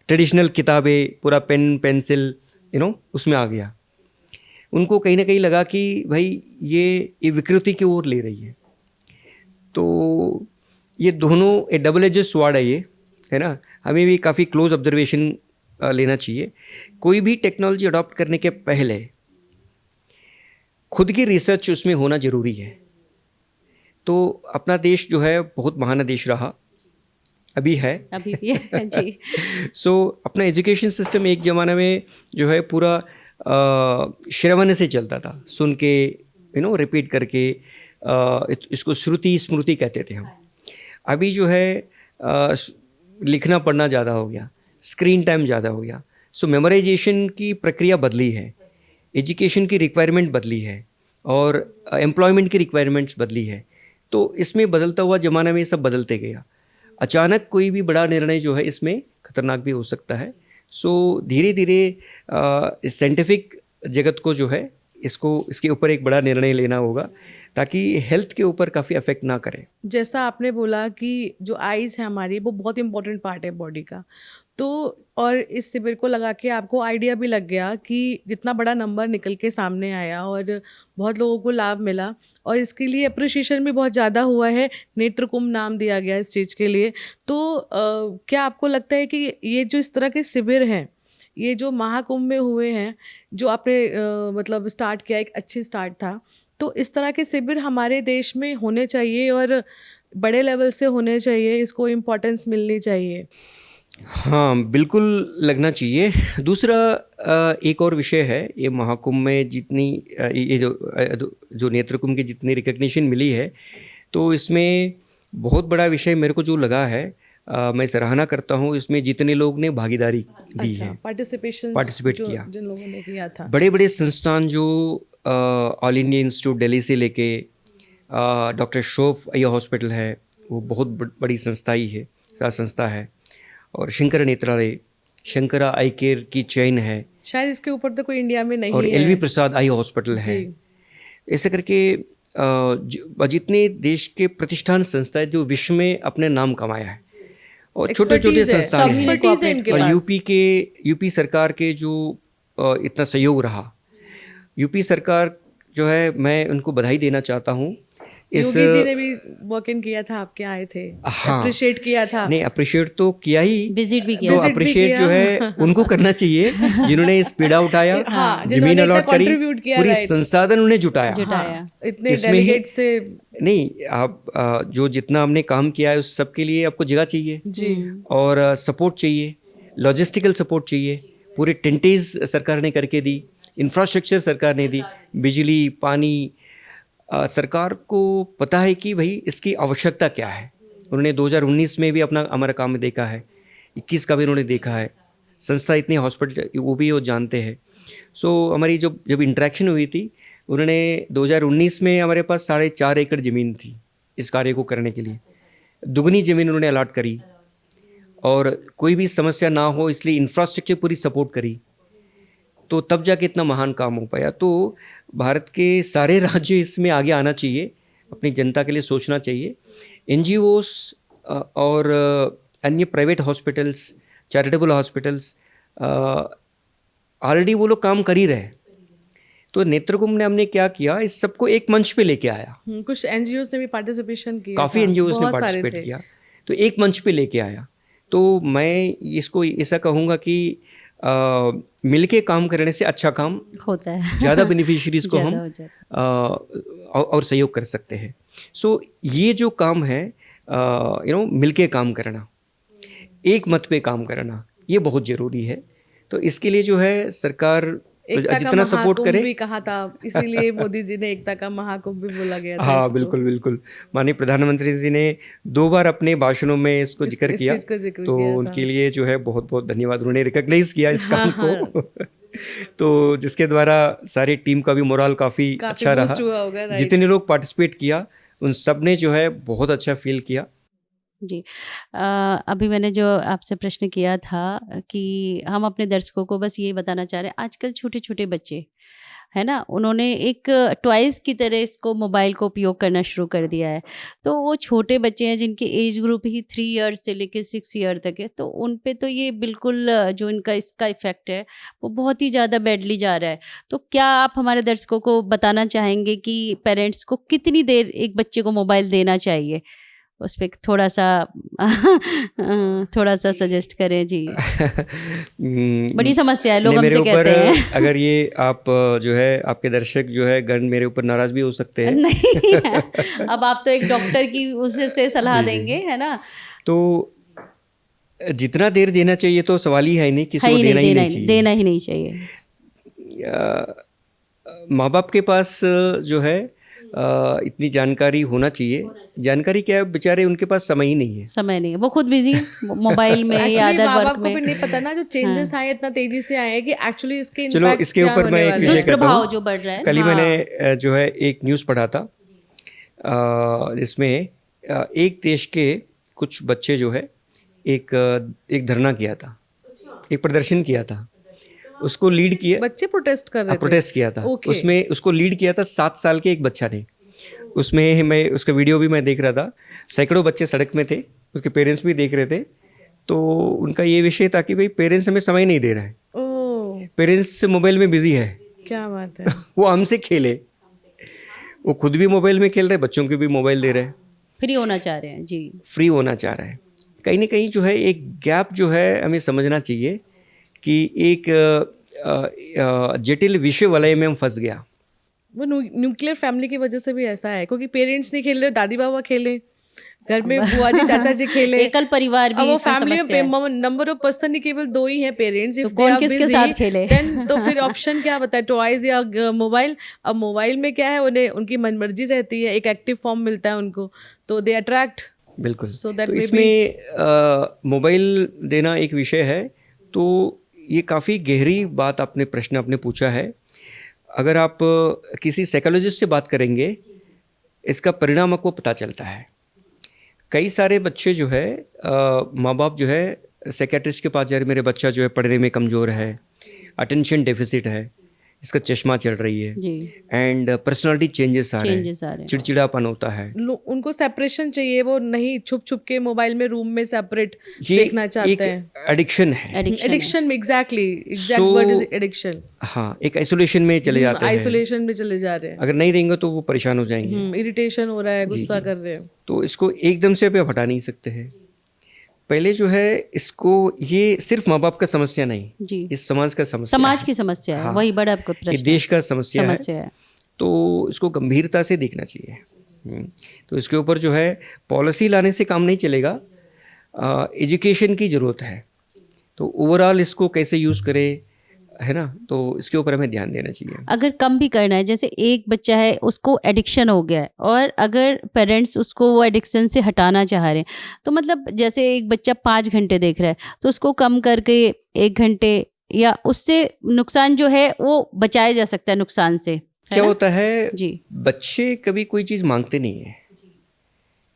ट्रेडिशनल किताबें, पूरा पेन पेंसिल उसमें आ गया। उनको कहीं ना कहीं लगा कि भाई ये विकृति की ओर ले रही है। तो ये दोनों एक डबल एज स्वॉर्ड है ये, है ना। हमें भी काफ़ी क्लोज ऑब्जर्वेशन लेना चाहिए। कोई भी टेक्नोलॉजी अडॉप्ट करने के पहले खुद की रिसर्च उसमें होना ज़रूरी है। तो अपना देश जो है बहुत महान देश रहा, अभी भी है जी। सो अपना एजुकेशन सिस्टम एक ज़माने में जो है पूरा श्रवण से चलता था, सुन के रिपीट करके, इसको श्रुति स्मृति कहते थे हम। अभी जो है लिखना पढ़ना ज़्यादा हो गया, स्क्रीन टाइम ज़्यादा हो गया। सो मेमोराइजेशन की प्रक्रिया बदली है। एजुकेशन की रिक्वायरमेंट बदली है और एम्प्लॉयमेंट की रिक्वायरमेंट्स बदली है। तो इसमें बदलता हुआ ज़माना में ये सब बदलते गया। अचानक कोई भी बड़ा निर्णय जो है इसमें खतरनाक भी हो सकता है। सो धीरे धीरे इस साइंटिफिक जगत को जो है इसके ऊपर एक बड़ा निर्णय लेना होगा ताकि हेल्थ के ऊपर काफ़ी अफेक्ट ना करे। जैसा आपने बोला कि जो आईज है हमारी वो बहुत इंपॉर्टेंट पार्ट है बॉडी का, तो और इस शिविर को लगा के आपको आइडिया भी लग गया कि जितना बड़ा नंबर निकल के सामने आया और बहुत लोगों को लाभ मिला और इसके लिए अप्रिशिएशन भी बहुत ज़्यादा हुआ है। नेत्र कुंभ नाम दिया गया इस चीज़ के लिए। तो क्या आपको लगता है कि ये जो इस तरह के शिविर हैं, ये जो महाकुंभ में हुए हैं, जो आपने मतलब स्टार्ट किया, एक अच्छी स्टार्ट था, तो इस तरह के शिविर हमारे देश में होने चाहिए और बड़े लेवल से होने चाहिए, इसको इम्पोर्टेंस मिलनी चाहिए? हाँ, बिल्कुल लगना चाहिए। दूसरा एक और विषय है, ये महाकुंभ में जितनी ये जो नेत्रकुंभ की जितनी रिकग्निशन मिली है, तो इसमें बहुत बड़ा विषय मेरे को जो लगा है, मैं सराहना करता हूँ इसमें जितने लोग ने भागीदारी दी है, पार्टिसिपेट किया, जिन लोगों ने किया था। बड़े बड़े संस्थान जो ऑल इंडिया इंस्टीट्यूट दिल्ली से लेके डॉक्टर श्रोफ आई हॉस्पिटल है, वो बहुत बड़ी संस्था है, और शंकर नेत्रालय, शंकरा आई केयर की चेन है, शायद इसके ऊपर तो कोई इंडिया में नहीं और है। एलवी प्रसाद आई हॉस्पिटल है। ऐसे करके जितने देश के प्रतिष्ठान संस्था है जो विश्व में अपने नाम कमाया है, और छोटे छोटे संस्थान हैं, और यूपी सरकार के जो इतना सहयोग रहा, यूपी सरकार जो है, मैं उनको बधाई देना चाहता हूँ। योगी जी ने भी वॉक इन किया था, आपके आए थे, हाँ, अप्रिशिएट किया था। नहीं, अप्रिशिएट तो किया ही, विजिट भी किया, तो अप्रिशिएट जो है उनको करना चाहिए जिन्होंने इस पीड़ा उठाया, हाँ, जमीन अलॉट करी, पूरी संसाधन उन्हें जुटाया। इतने डेलीगेट से नहीं, आप जो जितना हमने काम किया है उस सब के लिए आपको जगह चाहिए जी, और सपोर्ट चाहिए, लॉजिस्टिकल सपोर्ट चाहिए। पूरे टेंटेज सरकार ने करके दी, इंफ्रास्ट्रक्चर सरकार ने दी, बिजली, पानी, सरकार को पता है कि भाई इसकी आवश्यकता क्या है। उन्होंने 2019 में भी हमारा काम देखा है, 21 का भी उन्होंने देखा है। संस्था इतनी हॉस्पिटल वो भी वो जानते हैं। सो हमारी जब इंटरेक्शन हुई थी, उन्होंने 2019 में हमारे पास 4.5 एकड़ ज़मीन थी इस कार्य को करने के लिए, दुगनी ज़मीन उन्होंने अलॉट करी, और कोई भी समस्या ना हो इसलिए इंफ्रास्ट्रक्चर पूरी सपोर्ट करी, तो तब जाके इतना महान काम हो पाया। तो भारत के सारे राज्य इसमें आगे आना चाहिए, अपनी जनता के लिए सोचना चाहिए। NGOs और अन्य private hospitals, charitable hospitals already वो लोग काम कर ही रहे। तो नेत्रकुंभ ने हमने क्या किया, इस सबको एक मंच पे लेके आया। कुछ NGOs ने भी पार्टिसिपेशन किया, काफ़ी NGOs ने पार्टिसिपेट किया, तो एक मंच पे लेके आया। तो मैं इसको ऐसा कहूँगा कि मिलके काम करने से अच्छा काम होता है, ज़्यादा बेनिफिशियरीज को हम और सहयोग कर सकते हैं। सो ये जो काम है, मिलके काम करना, एक मत पे काम करना, ये बहुत ज़रूरी है। तो इसके लिए जो है सरकार जितना सपोर्ट करे, भी कहा था, इसीलिए मोदी जी ने एकता का महाकुंभ भी बोला गया था। हाँ, बिल्कुल बिल्कुल, माननीय प्रधानमंत्री जी ने 2 बार अपने भाषणों में इसको जिक्र किया, तो उनके लिए जो है बहुत बहुत धन्यवाद। उन्होंने रिकॉग्नाइज किया इस काम को तो जिसके द्वारा सारी टीम का भी मोरल काफ़ी अच्छा रहा। जितने लोग पार्टिसिपेट किया उन सब ने जो है बहुत अच्छा फील किया। जी, अभी मैंने जो आपसे प्रश्न किया था कि हम अपने दर्शकों को बस ये बताना चाह रहे हैं, आजकल छोटे छोटे बच्चे है ना, उन्होंने एक टॉयज़ की तरह इसको, मोबाइल को उपयोग करना शुरू कर दिया है। तो वो छोटे बच्चे हैं जिनकी एज ग्रुप ही 3 ईयर्स से लेकर 6 ईयर तक है, तो उन पे तो ये बिल्कुल जो इसका इफ़ेक्ट है वो बहुत ही ज़्यादा बैडली जा रहा है। तो क्या आप हमारे दर्शकों को बताना चाहेंगे कि पेरेंट्स को कितनी देर एक बच्चे को मोबाइल देना चाहिए, उस पर थोड़ा सा सजेस्ट करें जी। बड़ी समस्या है, लोग हमसे कहते हैं। अगर ये आप जो है, आपके दर्शक जो है गण मेरे ऊपर नाराज भी हो सकते हैं। नहीं, अब आप तो एक डॉक्टर की उससे सलाह देंगे, है ना। तो जितना देर देना चाहिए तो सवाल ही है नहीं, किसी को देना ही नहीं चाहिए। माँ बाप के पास जो है इतनी जानकारी होना चाहिए। जानकारी क्या है, बेचारे उनके पास समय ही नहीं है। समय नहीं है, वो खुद बिजी मोबाइल में या एक्चुअली अदर माँ वर्क बाप को भी में। नहीं पता ना, जो चेंजेस आए इतना तेजी से आए हैं कि एक्चुअली इसके चलो impacts इसके क्या ऊपर होने मैं एक वाले विषय हैं। करता दुष्प्रभाव हूँ। जो बढ़ रहा है। कल ही हाँ। मैंने जो है एक न्यूज़ पढ़ा था, जिसमें एक देश के कुछ बच्चे जो है एक धरना किया था, एक प्रदर्शन किया था, उसको लीड किया, बच्चे प्रोटेस्ट कर रहे थे। प्रोटेस्ट किया था। Okay. उसमें उसको लीड किया था 7 साल के एक बच्चा ने। उसमें मैं उसका वीडियो भी मैं देख रहा था, सैकड़ों बच्चे सड़क में थे, उसके पेरेंट्स भी देख रहे थे। तो उनका ये विषय था कि भाई पेरेंट्स हमें समय नहीं दे रहा है, ओह, पेरेंट्स मोबाइल में बिजी है, क्या बात है। वो हमसे खेले। वो खुद भी मोबाइल में खेल रहे, बच्चों को भी मोबाइल दे रहे हैं, फ्री होना चाह रहे हैं जी। फ्री होना चाह रहा है। कहीं ना कहीं जो है एक गैप जो है हमें समझना चाहिए कि एक जटिल विषय वलय में हम फंस गया। वो न्यूक्लियर फैमिली की वजह से भी ऐसा है, क्योंकि पेरेंट्स नहीं खेल रहे, दादी बाबा खेले, घर में बुआ जी चाचा जी खेले। एकल परिवार भी अब वो इसमें फैमिली समस्या है। में नंबर ऑफ पर्सन ही केवल 2 ही हैं पेरेंट्स। तो कौन किसके साथ खेले? देन तो फिर ऑप्शन क्या बताए, टॉयज या मोबाइल। अब मोबाइल में क्या है, उन्हें उनकी मनमर्जी रहती है, एक एक्टिव फॉर्म मिलता है उनको, तो दे अट्रैक्ट। बिल्कुल। So that तो may इसमें मोबाइल देना एक विषय है। तो ये काफ़ी गहरी बात आपने प्रश्न आपने पूछा है। अगर आप किसी साइकोलॉजिस्ट से बात करेंगे, इसका परिणाम आपको पता चलता है। कई सारे बच्चे जो है माँ बाप जो है साइकेट्रिस्ट के पास जा रहे, मेरे बच्चा जो है पढ़ने में कमज़ोर है, अटेंशन डेफिसिट है, इसका चश्मा चल रही है, जी। एंड पर्सनालिटी चेंजेस आ रहे चेंजेस आ रहे हैं, हैं। चिड़चिड़ापन होता है। उनको सेपरेशन चाहिए, वो नहीं छुप छुप के मोबाइल में रूम में सेपरेट ये देखना चाहते एक हैं। एडिक्शन है। एडिक्शन में exactly exact So- word is addiction. हाँ, एक आइसोलेशन में चले जाते हैं। आइसोलेशन में चले जा रहे हैं। अगर नहीं देंगे तो वो परेशान हो जाएंगे। इरिटेशन हो रहा है, गुस्सा कर रहे हैं। तो इसको एकदम से पे हटा नहीं सकते हैं। पहले जो है इसको, ये सिर्फ माँ बाप का समस्या नहीं, जी। इस समाज का समस्या समाज है। की समस्या है। हाँ। वही बड़ा आपको ये प्रश्न देश का समस्या है। तो इसको गंभीरता से देखना चाहिए। तो इसके ऊपर जो है पॉलिसी लाने से काम नहीं चलेगा, एजुकेशन की ज़रूरत है। तो ओवरऑल इसको कैसे यूज़ करे, है ना, तो इसके ऊपर हमें ध्यान देना चाहिए। अगर कम भी करना है, जैसे एक बच्चा है उसको एडिक्शन हो गया है और अगर पेरेंट्स उसको वो एडिक्शन से हटाना चाह रहे हैं, तो मतलब जैसे एक बच्चा 5 घंटे देख रहा है तो उसको कम करके 1 घंटे, या उससे नुकसान जो है वो बचाया जा सकता है नुकसान से। क्या होता है जी। बच्चे कभी कोई चीज़ मांगते नहीं है।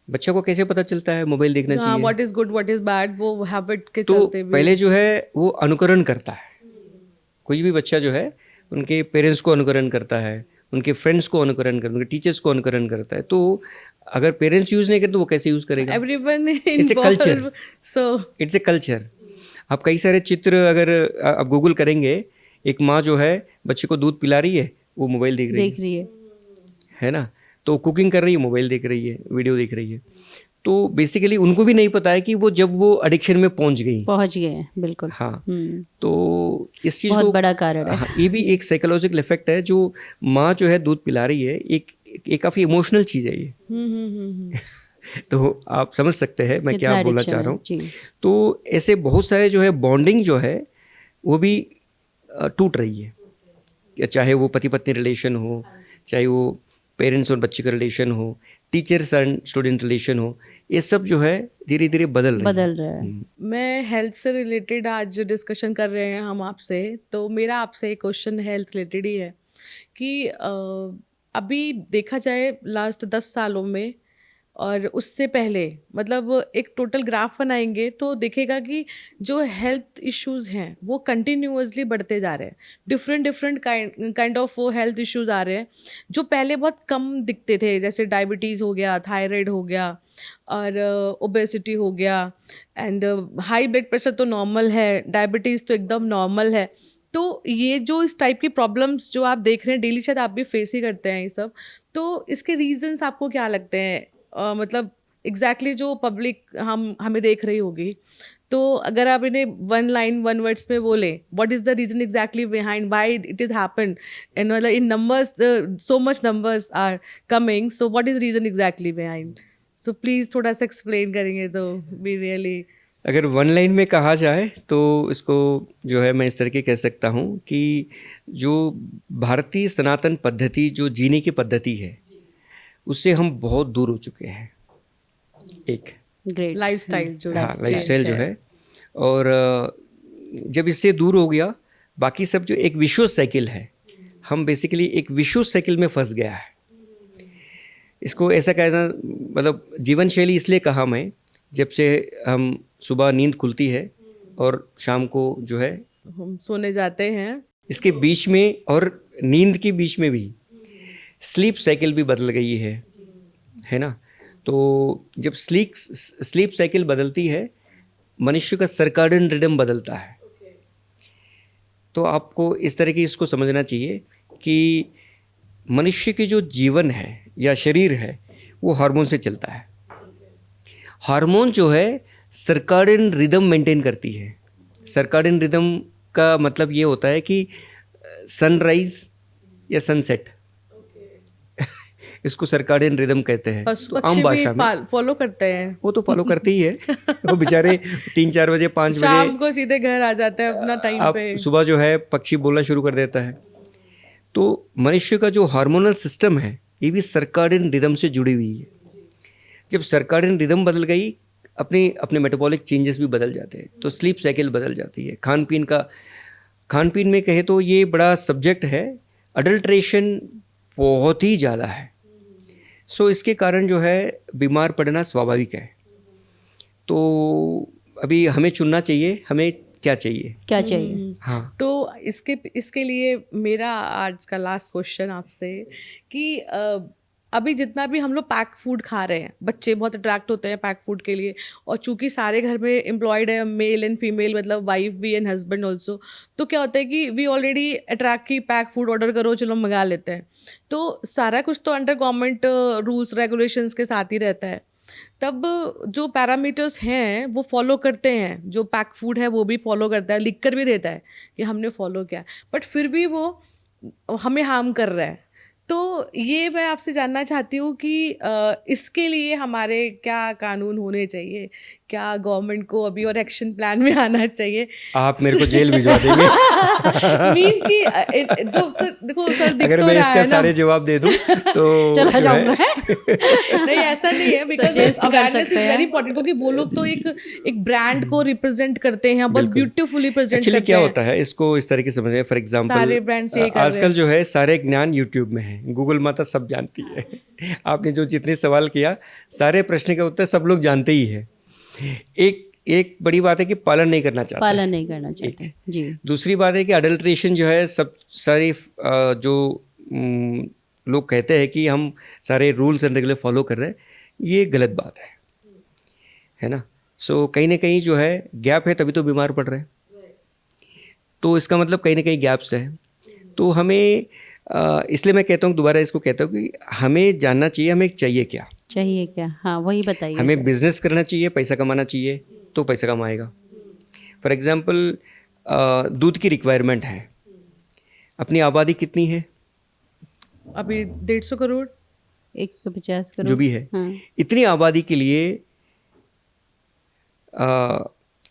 बच्चा को कैसे पता चलता है मोबाइल देखना चाहिए? What is good what is bad, वो हैबिट के तो चलते भी। पहले जो है वो अनुकरण करता है। कोई भी बच्चा जो है उनके पेरेंट्स को अनुकरण करता है, उनके फ्रेंड्स को अनुकरण करता है, उनके टीचर्स को अनुकरण करता है। तो अगर पेरेंट्स यूज़ नहीं करते तो वो कैसे यूज़ करेगा? Everyone It's a culture. So it's a culture. आप कई सारे चित्र अगर आप गूगल करेंगे, एक माँ जो है बच्चे को दूध पिला रही है, वो मोबाइल देख रही है ना, तो कुकिंग कर रही है, मोबाइल देख रही है, वीडियो देख रही है। तो बेसिकली उनको भी नहीं पता है कि वो जब वो एडिक्शन में पहुंच गए हैं। बिल्कुल। हाँ, तो इस चीज़ बहुत को बड़ा कारण है। हाँ, ये भी एक साइकोलॉजिकल इफेक्ट है। जो माँ जो है दूध पिला रही है, एक काफ़ी इमोशनल चीज़ है ये। तो आप समझ सकते हैं मैं क्या बोलना चाह रहा हूँ। तो ऐसे बहुत सारे जो है बॉन्डिंग जो है वो भी टूट रही है, चाहे वो पति पत्नी रिलेशन हो, चाहे वो पेरेंट्स और बच्चे का रिलेशन हो, टीचर्स एंड स्टूडेंट रिलेशन हो, ये सब जो है धीरे धीरे बदल रहा है। मैं हेल्थ से रिलेटेड आज डिस्कशन कर रहे हैं हम आपसे, तो मेरा आपसे एक क्वेश्चन हेल्थ रिलेटेड ही है कि अभी देखा जाए लास्ट 10 सालों में और उससे पहले, मतलब एक टोटल ग्राफ बनाएंगे तो देखेगा कि जो हेल्थ इश्यूज हैं वो कंटिन्यूअसली बढ़ते जा रहे हैं। डिफरेंट काइंड ऑफ वो हेल्थ इश्यूज आ रहे हैं जो पहले बहुत कम दिखते थे, जैसे डायबिटीज़ हो गया, थायराइड हो गया और ओबेसिटी हो गया, एंड हाई ब्लड प्रेशर तो नॉर्मल है, डायबिटीज़ तो एकदम नॉर्मल है। तो ये जो इस टाइप की प्रॉब्लम्स जो आप देख रहे हैं डेली, शायद आप भी फेस ही करते हैं ये सब, तो इसके रीजंस आपको क्या लगते हैं? मतलब एग्जैक्टली जो पब्लिक हमें देख रही होगी, तो अगर आप इन्हें 1 लाइन 1 वर्ड्स में बोले, what is the reason exactly behind why it is happened, and मतलब in numbers so much numbers are coming, so what is reason exactly behind? So please थोड़ा सा एक्सप्लेन करेंगे तो बी रियली। अगर 1 line में कहा जाए तो इसको जो है मैं इस तरह के कह सकता हूँ कि जो भारतीय सनातन पद्धति, जो जीने की पद्धति है, उससे हम बहुत दूर हो चुके हैं। एक ग्रेट। लाइफस्टाइल जो हाँ लाइफस्टाइल जो है, और जब इससे दूर हो गया, बाकी सब जो एक विश्व साइकिल है, हम बेसिकली एक विश्व साइकिल में फंस गया है। इसको ऐसा कहना मतलब जीवन शैली इसलिए कहा मैं, जब से हम सुबह नींद खुलती है और शाम को जो है हम सोने जाते हैं, इसके बीच में और नींद के बीच में भी स्लीप साइकिल भी बदल गई है ना। तो जब स्लीप साइकिल बदलती है, मनुष्य का सर्काडियन रिदम बदलता है। तो आपको इस तरह की इसको समझना चाहिए कि मनुष्य की जो जीवन है या शरीर है वो हार्मोन से चलता है। हार्मोन जो है सर्काडियन रिदम मेंटेन करती है। सर्काडियन रिदम का मतलब ये होता है कि सनराइज या सनसेट, इसको सर्काडियन रिदम कहते हैं। पशु तो पक्षी आम भाषा में भी फॉलो करते हैं। वो तो फॉलो करते ही है वो बेचारे 3-4 बजे 5 शाम बजे को सीधे घर आ जाते हैं अपना टाइम आप पे। सुबह जो है पक्षी बोलना शुरू कर देता है। तो मनुष्य का जो हार्मोनल सिस्टम है ये भी सर्काडियन रिदम से जुड़ी हुई है। जब सर्काडियन रिदम बदल गई, अपने मेटाबॉलिक चेंजेस भी बदल जाते हैं, तो स्लीप साइकिल बदल जाती है। खान पीन में कहे तो ये बड़ा सब्जेक्ट है। अडल्ट्रेशन बहुत ही ज़्यादा है, सो इसके कारण जो है बीमार पड़ना स्वाभाविक है। तो अभी हमें चुनना चाहिए, हमें क्या चाहिए। हाँ, तो इसके लिए मेरा आज का लास्ट क्वेश्चन आपसे कि अभी जितना भी हम लोग पैक फूड खा रहे हैं, बच्चे बहुत अट्रैक्ट होते हैं पैक फूड के लिए, और चूंकि सारे घर में एम्प्लॉयड है, मेल एंड फीमेल, मतलब वाइफ भी एंड हस्बैंड ऑल्सो, तो क्या होता है कि वी ऑलरेडी अट्रैक्ट की पैक फूड ऑर्डर करो, चलो मंगा लेते हैं। तो सारा कुछ तो अंडर गवर्नमेंट रूल्स रेगुलेशंस के साथ ही रहता है। तब जो पैरामीटर्स हैं वो फॉलो करते हैं, जो पैक फूड है वो भी फॉलो करता है, लिख कर भी देता है कि हमने फॉलो किया, बट फिर भी वो हमें हार्म कर रहा है। तो ये मैं आपसे जानना चाहती हूँ कि इसके लिए हमारे क्या कानून होने चाहिए, क्या गवर्नमेंट को अभी और एक्शन प्लान में आना चाहिए? आप मेरे को जेल भिजवा देंगे मीन्स कि देखो सर, दिख अगर तो मैं रहा इसका है ना। सारे जवाब दे दूं तो चला जो है, जाऊंगा। नहीं ऐसा नहीं है, बिकॉज Suggest कर अवेयरनेस सकते इज हैं। वेरी इंपॉर्टेंट, क्योंकि वो लोग तो एक ब्रांड को रिप्रेजेंट करते हैं, बहुत ब्यूटीफुली प्रेजेंट एक्चुअली करते क्या हैं। होता है, इसको इस तरह की समझिए। फॉर सारे एग्जांपल brands यही कर रहे आजकल जो है सारे ज्ञान यूट्यूब में है, गूगल माता सब जानती है। आपने जो जितने सवाल किया, सारे प्रश्न का उत्तर सब लोग जानते ही है। एक बड़ी बात है कि पालन नहीं करना चाहते। जी। दूसरी बात है कि अडल्ट्रेशन जो है सब सारी जो लोग कहते हैं कि हम सारे रूल्स एंड रेगुलेशन फॉलो कर रहे हैं, ये गलत बात है ना। सो कहीं ना कहीं जो है गैप है, तभी तो बीमार पड़ रहे हैं। तो इसका मतलब कहीं ना कहीं गैप्स है। तो हमें इसलिए मैं कहता हूँ, दोबारा इसको कहता हूँ कि हमें जानना चाहिए हमें चाहिए क्या। हाँ वही बताइए। हमें बिजनेस करना चाहिए, पैसा कमाना चाहिए, तो पैसा कमाएगा। फॉर एग्जांपल दूध की रिक्वायरमेंट है, अपनी आबादी कितनी है अभी 150 करोड़ 150 करोड़ जो भी है। हाँ। इतनी आबादी के लिए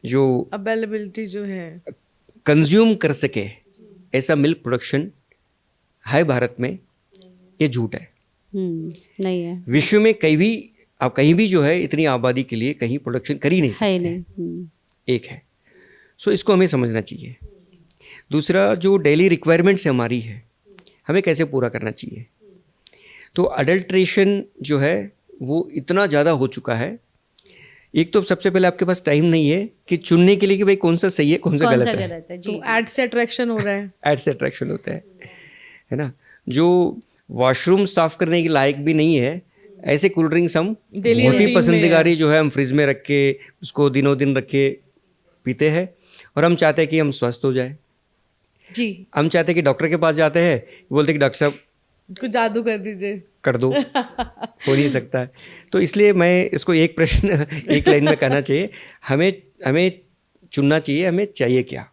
जो अवेलेबिलिटी जो है कंज्यूम कर सके ऐसा मिल्क प्रोडक्शन है भारत में, ये झूठ है। नहीं है, विश्व में कहीं भी जो है इतनी आबादी के लिए कहीं प्रोडक्शन कर ही नहीं सकते। है नहीं। एक है, सो इसको हमें समझना चाहिए। दूसरा, जो डेली रिक्वायरमेंट्स हमारी है, हमें कैसे पूरा करना चाहिए। तो अडल्ट्रेशन जो है वो इतना ज़्यादा हो चुका है। एक तो सबसे पहले आपके पास टाइम नहीं है कि चुनने के लिए कि भाई कौन सा सही है कौन सा गलत है। तो एड से अट्रैक्शन हो रहा है, एड से अट्रैक्शन होता है ना। जो वॉशरूम साफ करने के लायक भी नहीं है, ऐसे कोल्ड ड्रिंक्स हम Daily बहुत ही routine पसंदीदारी जो है हम फ्रिज में रख के उसको दिनों दिन रख के पीते हैं, और हम चाहते हैं कि हम स्वस्थ हो जाए। जी। हम चाहते हैं कि डॉक्टर के पास जाते हैं, बोलते हैं कि डॉक्टर साहब कुछ जादू कर दीजिए, कर दो, हो नहीं सकता है। तो इसलिए मैं इसको एक प्रश्न एक लाइन में कहना चाहिए, हमें चुनना चाहिए हमें चाहिए क्या।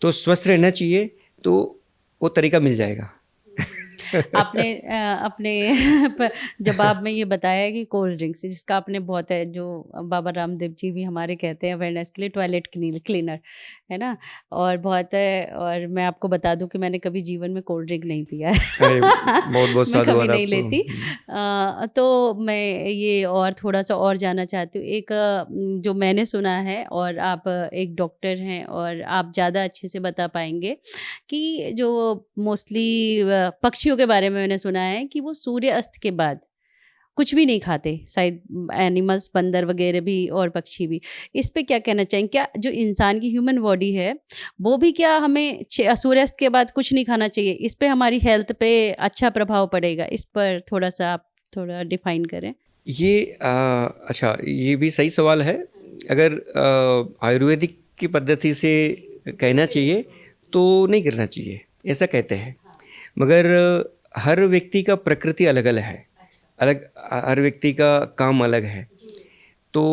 तो स्वस्थ रहना चाहिए, तो वो तरीका मिल जाएगा। आपने अपने जवाब में ये बताया कि कोल्ड ड्रिंक्स, जिसका आपने बहुत है, जो बाबा रामदेव जी भी हमारे कहते हैं अवेयरनेस के लिए, टॉयलेट क्लीनर, है ना, और बहुत है। और मैं आपको बता दूं कि मैंने कभी जीवन में कोल्ड ड्रिंक नहीं पिया है। अरे बहुत बहुत मैं कभी साधुवाद नहीं आपको। लेती। तो मैं ये और थोड़ा सा और जानना चाहती हूँ, एक जो मैंने सुना है, और आप एक डॉक्टर हैं और आप ज़्यादा अच्छे से बता पाएंगे कि जो मोस्टली पक्षियों के बारे में मैंने सुना है कि वो सूर्य अस्त के बाद कुछ भी नहीं खाते, शायद एनिमल्स, बंदर वगैरह भी और पक्षी भी। इस पे क्या कहना चाहेंगे? क्या जो इंसान की ह्यूमन बॉडी है वो भी, क्या हमें सूर्यास्त के बाद कुछ नहीं खाना चाहिए? इस पे हमारी हेल्थ पे अच्छा प्रभाव पड़ेगा? इस पर थोड़ा सा आप थोड़ा डिफाइन करें। ये अच्छा, ये भी सही सवाल है। अगर आयुर्वेदिक की पद्धति से कहना चाहिए तो नहीं करना चाहिए, ऐसा कहते हैं। मगर हर व्यक्ति का प्रकृति अलग अलग है, हर व्यक्ति का काम अलग है, तो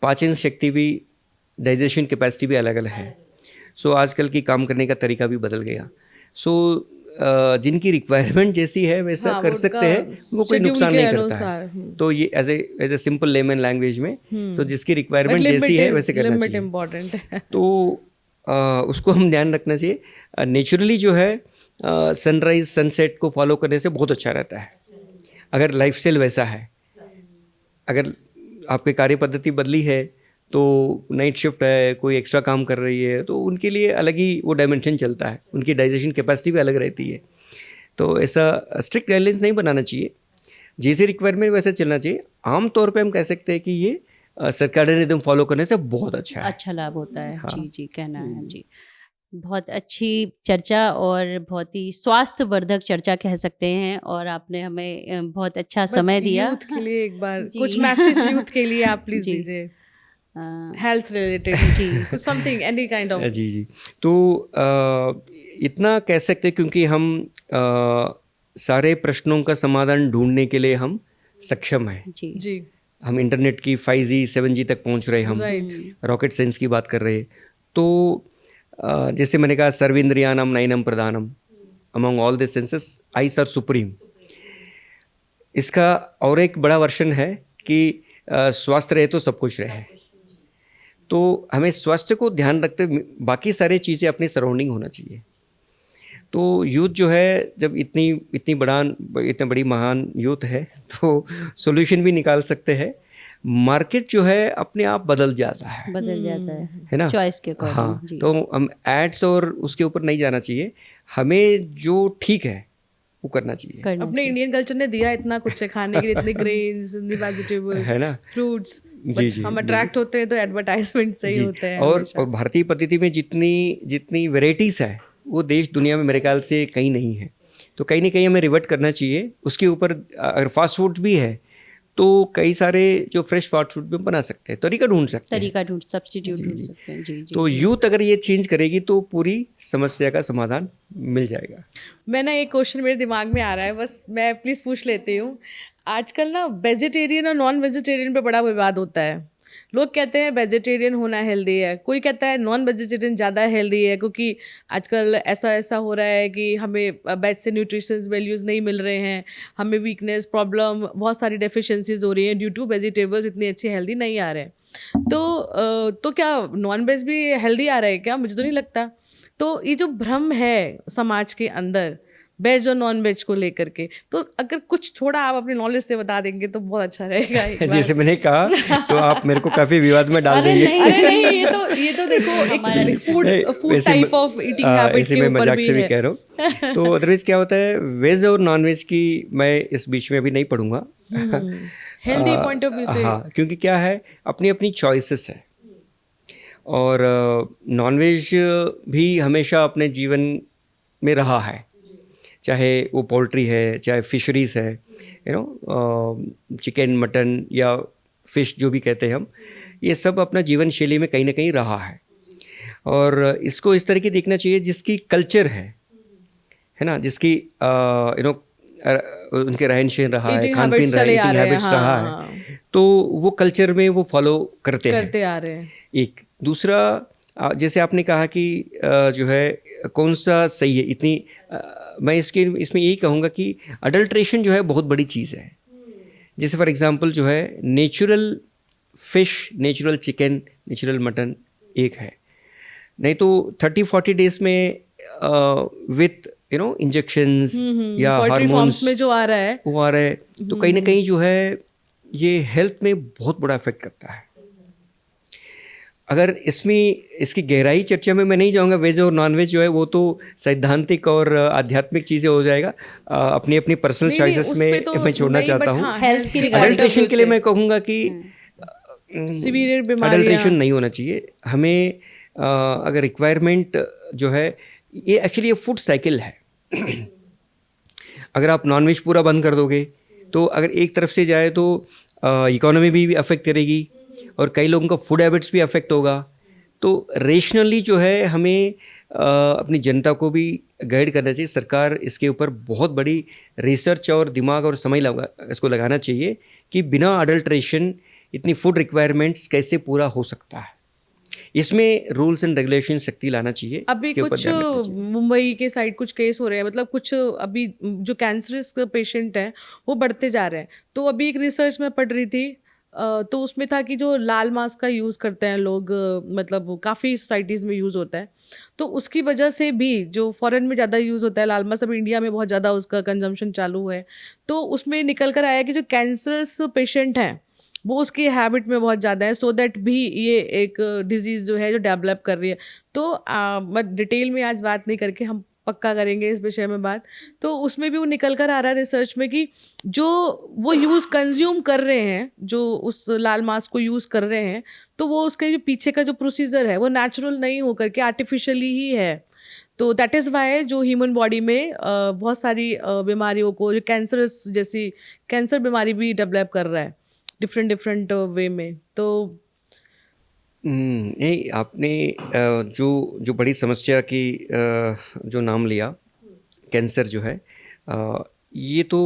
पाचन शक्ति भी, डाइजेशन कैपेसिटी भी अलग अलग है। सो आजकल की काम करने का तरीका भी बदल गया। सो जिनकी रिक्वायरमेंट जैसी है वैसा कर सकते हैं, वो कोई नुकसान नहीं करता है। तो ये as a simple layman language में, तो जिसकी रिक्वायरमेंट जैसी है वैसे करना चाहिए। इम्पोर्टेंट है। तो उसको हम ध्यान रखना चाहिए। नेचुरली जो है सनराइज सनसेट को फॉलो करने से बहुत अच्छा रहता है, अगर लाइफस्टाइल वैसा है। अगर आपकी कार्य पद्धति बदली है, तो नाइट शिफ्ट है, कोई एक्स्ट्रा काम कर रही है, तो उनके लिए अलग ही वो डायमेंशन चलता है, उनकी डाइजेशन कैपेसिटी भी अलग रहती है। तो ऐसा स्ट्रिक्ट गाइडलाइंस नहीं बनाना चाहिए, जैसे रिक्वायरमेंट वैसे चलना चाहिए। आमतौर पे हम कह सकते हैं कि ये सर्कैडियन रिदम फॉलो करने से बहुत अच्छा है, अच्छा लाभ होता है। हाँ। जी जी, कहना है जी। बहुत अच्छी चर्चा और बहुत ही स्वास्थ्यवर्धक चर्चा कह सकते हैं, और आपने हमें बहुत अच्छा समय दिया। यूथ के लिए एक बार जी। कुछ मैसेज यूथ के लिए आप प्लीज जी। दीजिए, अ, हेल्थ रिलेटेड जी, समथिंग एनी काइंड ऑफ। जी जी। तो इतना कह सकते हैं, क्योंकि हम सारे प्रश्नों का समाधान ढूंढने के लिए हम सक्षम हैं। जी जी हम इंटरनेट की 5G 7G तक पहुंच रहे, हम राइट। रॉकेट साइंस की बात कर रहे। तो जैसे मैंने कहा, सर्वेंद्रियानम नयनम प्रधानम, among all the senses eyes are supreme. इसका और एक बड़ा वर्जन है कि स्वास्थ्य रहे तो सब कुछ रहे। तो हमें स्वास्थ्य को ध्यान रखते बाकी सारी चीज़ें अपनी सराउंडिंग होना चाहिए। तो यूथ जो है, जब इतनी बड़ी महान यूथ है, तो सॉल्यूशन भी निकाल सकते हैं। मार्केट जो है अपने आप बदल जाता बदल जाता है ना, चॉइस के अकॉर्डिंग। हाँ। जी। तो हम एड्स और उसके ऊपर नहीं जाना चाहिए, हमें जो ठीक है वो करना चाहिए। करना अपने चाहिए। इंडियन कल्चर ने दिया इतना कुछ से खाने के लिए, इतने ग्रेन्स, इतने वेजिटेबल्स, है ना, फ्रूट्स, जी जी। हम अट्रैक्ट होते हैं तो एडवर्टाइजमेंट से ही जी। होते हैं और भारतीय पद्धति में जितनी वेराइटीज है, वो देश दुनिया में मेरे ख्याल से कहीं नहीं है। तो कहीं ना कहीं हमें रिवर्ट करना चाहिए उसके ऊपर। अगर फास्ट फूड भी है तो कई सारे जो फ्रेश फास्ट फूड भी हम बना सकते हैं, तरीका ढूंढ सकते हैं, तरीका ढूंढ, सब्स्टिट्यूट ढूंढ सकते हैं। जी जी। तो यूथ अगर ये चेंज करेगी तो पूरी समस्या का समाधान मिल जाएगा। मैं ना, एक क्वेश्चन मेरे दिमाग में आ रहा है, बस मैं प्लीज़ पूछ लेती हूँ। आजकल ना वेजिटेरियन और नॉन वेजिटेरियन पे बड़ा विवाद होता है। लोग कहते हैं वेजिटेरियन होना हेल्दी है, कोई कहता है नॉन वेजिटेरियन ज़्यादा हेल्दी है, क्योंकि आजकल ऐसा हो रहा है कि हमें वेज से न्यूट्रिशंस वैल्यूज़ नहीं मिल रहे हैं, हमें वीकनेस, प्रॉब्लम, बहुत सारी डेफिशिएंसीज हो रही हैं ड्यू टू वेजिटेबल्स इतनी अच्छी हेल्दी नहीं आ रहे हैं। तो क्या नॉन वेज भी हेल्दी आ रहा है क्या? मुझे तो नहीं लगता। तो ये जो भ्रम है समाज के अंदर वेज और नॉन वेज को लेकर के, तो अगर कुछ थोड़ा आप अपने नॉलेज से बता देंगे तो बहुत अच्छा रहेगा एक बार। जैसे मैंने कहा, तो आप मेरे को काफ़ी विवाद में डाल देंगे। अरे नहीं, ये तो देखो एक food type of eating habit ऐसे के मैं ऊपर मजाक भी से भी है। कह रहा हूँ। तो अदरवाइज क्या होता है, वेज और नॉन वेज की मैं इस बीच में अभी नहीं पढ़ूंगा। हेल्दी पॉइंट ऑफ व्यू से, हाँ, क्योंकि क्या है, अपनी अपनी चॉइसेस है। और नॉन वेज भी हमेशा अपने जीवन में रहा है, चाहे वो पोल्ट्री है, चाहे फिशरीज है, चिकन, मटन या फिश जो भी कहते हैं हम, ये सब अपना जीवन शैली में कहीं ना कहीं रहा है। और इसको इस तरह की देखना चाहिए जिसकी कल्चर है ना, जिसकी उनके रहन सहन रहा है, खान पीन रहा है, ईटिंग हैबिट्स रहा है, तो वो कल्चर में वो फॉलो करते आ रहे हैं। एक दूसरा, जैसे आपने कहा कि जो है कौन सा सही है, इतनी मैं इसमें यही कहूँगा कि अडल्ट्रेशन जो है बहुत बड़ी चीज़ है। जैसे फॉर एग्जांपल जो है natural fish, natural chicken, natural mutton एक है, नहीं तो 30-40 डेज में विथ इंजेक्शंस या हार्मोन्स में जो आ रहा है वो आ रहा है, तो कहीं ना कहीं जो है ये हेल्थ में बहुत बड़ा इफेक्ट करता है। अगर इसकी गहराई चर्चा में मैं नहीं जाऊंगा, वेज और नॉन वेज जो है वो तो सैद्धांतिक और आध्यात्मिक चीज़ें हो जाएगा, अपनी अपनी पर्सनल चॉइसेस में तो मैं छोड़ना चाहता हूँ। हेल्थ की अडल्ट्रेशन के लिए मैं कहूँगा कि सीवियर बीमारियां अडल्ट्रेशन नहीं होना चाहिए हमें। अगर रिक्वायरमेंट जो है ये एक्चुअली ये फूड साइकिल है। अगर आप नॉनवेज पूरा बंद कर दोगे तो अगर एक तरफ से जाए तो इकोनॉमी भी अफेक्ट करेगी और कई लोगों का फूड हैबिट्स भी अफेक्ट होगा। तो रेशनली जो है हमें अपनी जनता को भी गाइड करना चाहिए। सरकार इसके ऊपर बहुत बड़ी रिसर्च और दिमाग और समय इसको लगाना चाहिए कि बिना अडल्ट्रेशन इतनी फूड रिक्वायरमेंट्स कैसे पूरा हो सकता है। इसमें रूल्स एंड रेगुलेशन सख्ती लाना चाहिए। अभी कुछ मुंबई के साइड कुछ केस हो रहे हैं, मतलब कुछ अभी जो कैंसरस पेशेंट हैं वो बढ़ते जा रहे हैं। तो अभी एक रिसर्च में पढ़ रही थी, तो उसमें था कि जो लाल मांस का यूज़ करते हैं लोग, मतलब काफ़ी सोसाइटीज़ में यूज़ होता है, तो उसकी वजह से भी जो फॉरेन में ज़्यादा यूज़ होता है लाल मांस, अब इंडिया में बहुत ज़्यादा उसका कंजम्पशन चालू है। तो उसमें निकल कर आया कि जो कैंसरस पेशेंट हैं वो उसकी हैबिट में बहुत ज़्यादा है, सो दैट भी ये एक डिजीज़ जो है जो डेवलप कर रही है। तो मैं डिटेल में आज बात नहीं करके हम पक्का करेंगे इस विषय में बात। तो उसमें भी वो निकल कर आ रहा है रिसर्च में कि जो वो कंज्यूम कर रहे हैं, जो उस लाल मांस को यूज़ कर रहे हैं, तो वो उसके भी पीछे का जो प्रोसीजर है वो नेचुरल नहीं होकर के आर्टिफिशियली ही है। तो दैट इज़ वाई जो ह्यूमन बॉडी में बहुत सारी बीमारियों को, जो कैंसरस जैसी कैंसर बीमारी भी डेवलप कर रहा है डिफरेंट वे में। तो नहीं, आपने जो बड़ी समस्या की जो नाम लिया, कैंसर जो है, ये तो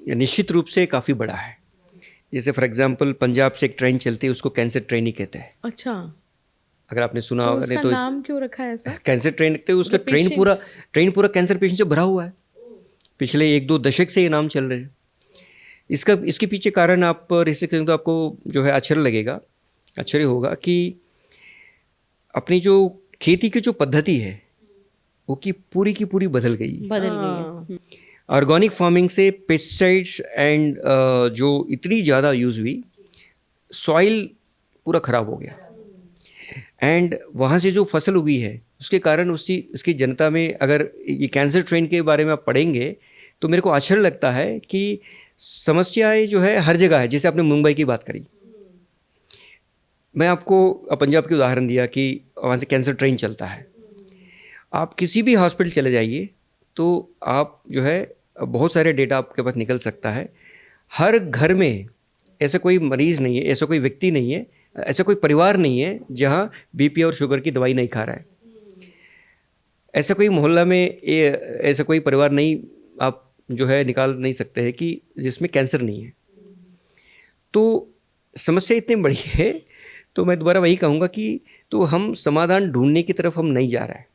निश्चित रूप से काफ़ी बड़ा है। जैसे फॉर एग्जांपल पंजाब से एक ट्रेन चलती है, उसको कैंसर ट्रेन ही कहते हैं। अच्छा, अगर आपने सुना तो होगा, उसका नहीं तो नाम क्यों रखा है ऐसा? कैंसर ट्रेन कहते हैं। उसका ट्रेन पूरा कैंसर पेशेंट से भरा हुआ है। पिछले 1-2 दशक से ये नाम चल रहे हैं। इसके पीछे कारण आप रिसर्च करेंगे तो आपको जो है आश्चर्य होगा कि अपनी जो खेती की जो पद्धति है वो की पूरी बदल गई है। ऑर्गेनिक फार्मिंग से पेस्टिसाइड्स एंड जो इतनी ज़्यादा यूज़ हुई, सॉइल पूरा ख़राब हो गया। एंड वहाँ से जो फसल उगी है उसके कारण उसकी जनता में, अगर ये कैंसर ट्रेन के बारे में आप पढ़ेंगे तो मेरे को आश्चर्य लगता है कि समस्याएं जो है हर जगह है। जैसे आपने मुंबई की बात करी, मैं आपको पंजाब की उदाहरण दिया कि वहाँ से कैंसर ट्रेन चलता है। आप किसी भी हॉस्पिटल चले जाइए तो आप जो है बहुत सारे डेटा आपके पास निकल सकता है। हर घर में ऐसा कोई मरीज़ नहीं है, ऐसा कोई व्यक्ति नहीं है, ऐसा कोई परिवार नहीं है जहाँ बीपी और शुगर की दवाई नहीं खा रहा है। ऐसा कोई मोहल्ला में ऐसा कोई परिवार नहीं आप जो है निकाल नहीं सकते हैं कि जिसमें कैंसर नहीं है। तो समस्या इतनी बड़ी है, तो मैं दोबारा वही कहूँगा कि तो हम समाधान ढूंढने की तरफ हम नहीं जा रहे हैं।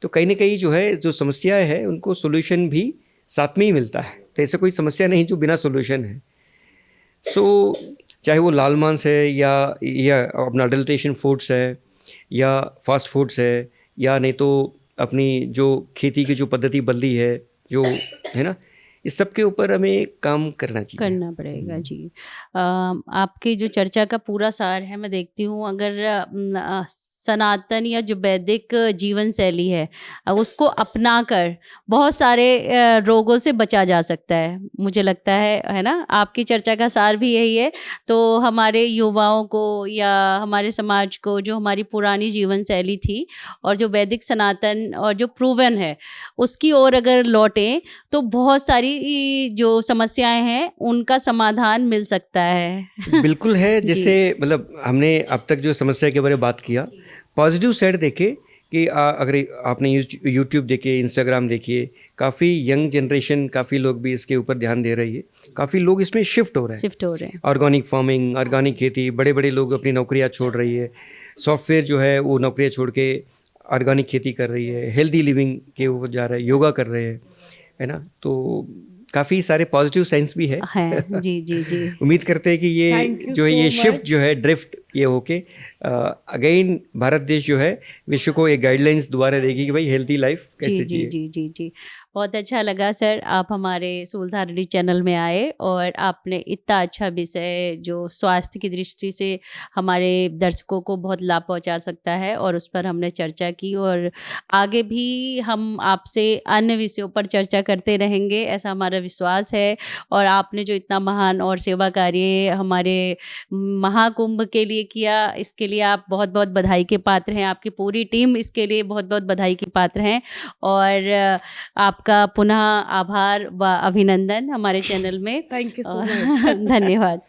तो कहीं ना कहीं जो है जो समस्याएं हैं उनको सोल्यूशन भी साथ में ही मिलता है। तो ऐसा कोई समस्या नहीं जो बिना सोल्यूशन है। सो चाहे वो लाल मांस है या अपना अडल्ट्रेशन फूड्स है या फास्ट फूड्स है, या नहीं तो अपनी जो खेती की जो पद्धति बदली है जो है ना, इस सब के ऊपर हमें काम करना पड़ेगा जी। आपकी जो चर्चा का पूरा सार है, मैं देखती हूँ अगर सनातन या जो वैदिक जीवन शैली है उसको अपनाकर बहुत सारे रोगों से बचा जा सकता है, मुझे लगता है ना। आपकी चर्चा का सार भी यही है। तो हमारे युवाओं को या हमारे समाज को जो हमारी पुरानी जीवन शैली थी और जो वैदिक सनातन और जो प्रूवन है उसकी ओर अगर लौटें तो बहुत सारी जो समस्याएं हैं उनका समाधान मिल सकता है। बिल्कुल है। जैसे मतलब हमने अब तक जो समस्या के बारे में बात किया, पॉजिटिव साइड देखे कि अगर आपने यूट्यूब देखिए, इंस्टाग्राम देखिए, काफ़ी यंग जनरेशन, काफ़ी लोग भी इसके ऊपर ध्यान दे रही है। काफ़ी लोग इसमें शिफ्ट हो रहे हैं। ऑर्गेनिक फार्मिंग, ऑर्गेनिक खेती, बड़े बड़े लोग अपनी नौकरियां छोड़ रही है। सॉफ्टवेयर जो है वो नौकरियां छोड़ के ऑर्गेनिक खेती कर रही है, हेल्दी लिविंग के ऊपर जा रहा है, योगा कर रहे हैं, है ना। तो काफ़ी सारे पॉजिटिव साइंस भी है। जी जी जी। उम्मीद करते हैं कि ये Thank you जो है so ये शिफ्ट much. जो है ड्रिफ्ट ये होके अगेन भारत देश जो है विश्व को एक गाइडलाइंस दोबारा देगी कि भाई हेल्दी लाइफ जी कैसे जी जिए। जी जी जी। बहुत अच्छा लगा सर, आप हमारे सूलधारणी चैनल में आए और आपने इतना अच्छा विषय जो स्वास्थ्य की दृष्टि से हमारे दर्शकों को बहुत लाभ पहुंचा सकता है और उस पर हमने चर्चा की, और आगे भी हम आपसे अन्य विषयों पर चर्चा करते रहेंगे, ऐसा हमारा विश्वास है। और आपने जो इतना महान और सेवा कार्य हमारे महाकुंभ के लिए किया, इसके लिए आप बहुत बहुत बधाई के पात्र हैं। आपकी पूरी टीम इसके लिए बहुत बहुत बधाई की पात्र हैं, और आपका पुनः आभार व अभिनंदन हमारे चैनल में। Thank you so much. धन्यवाद।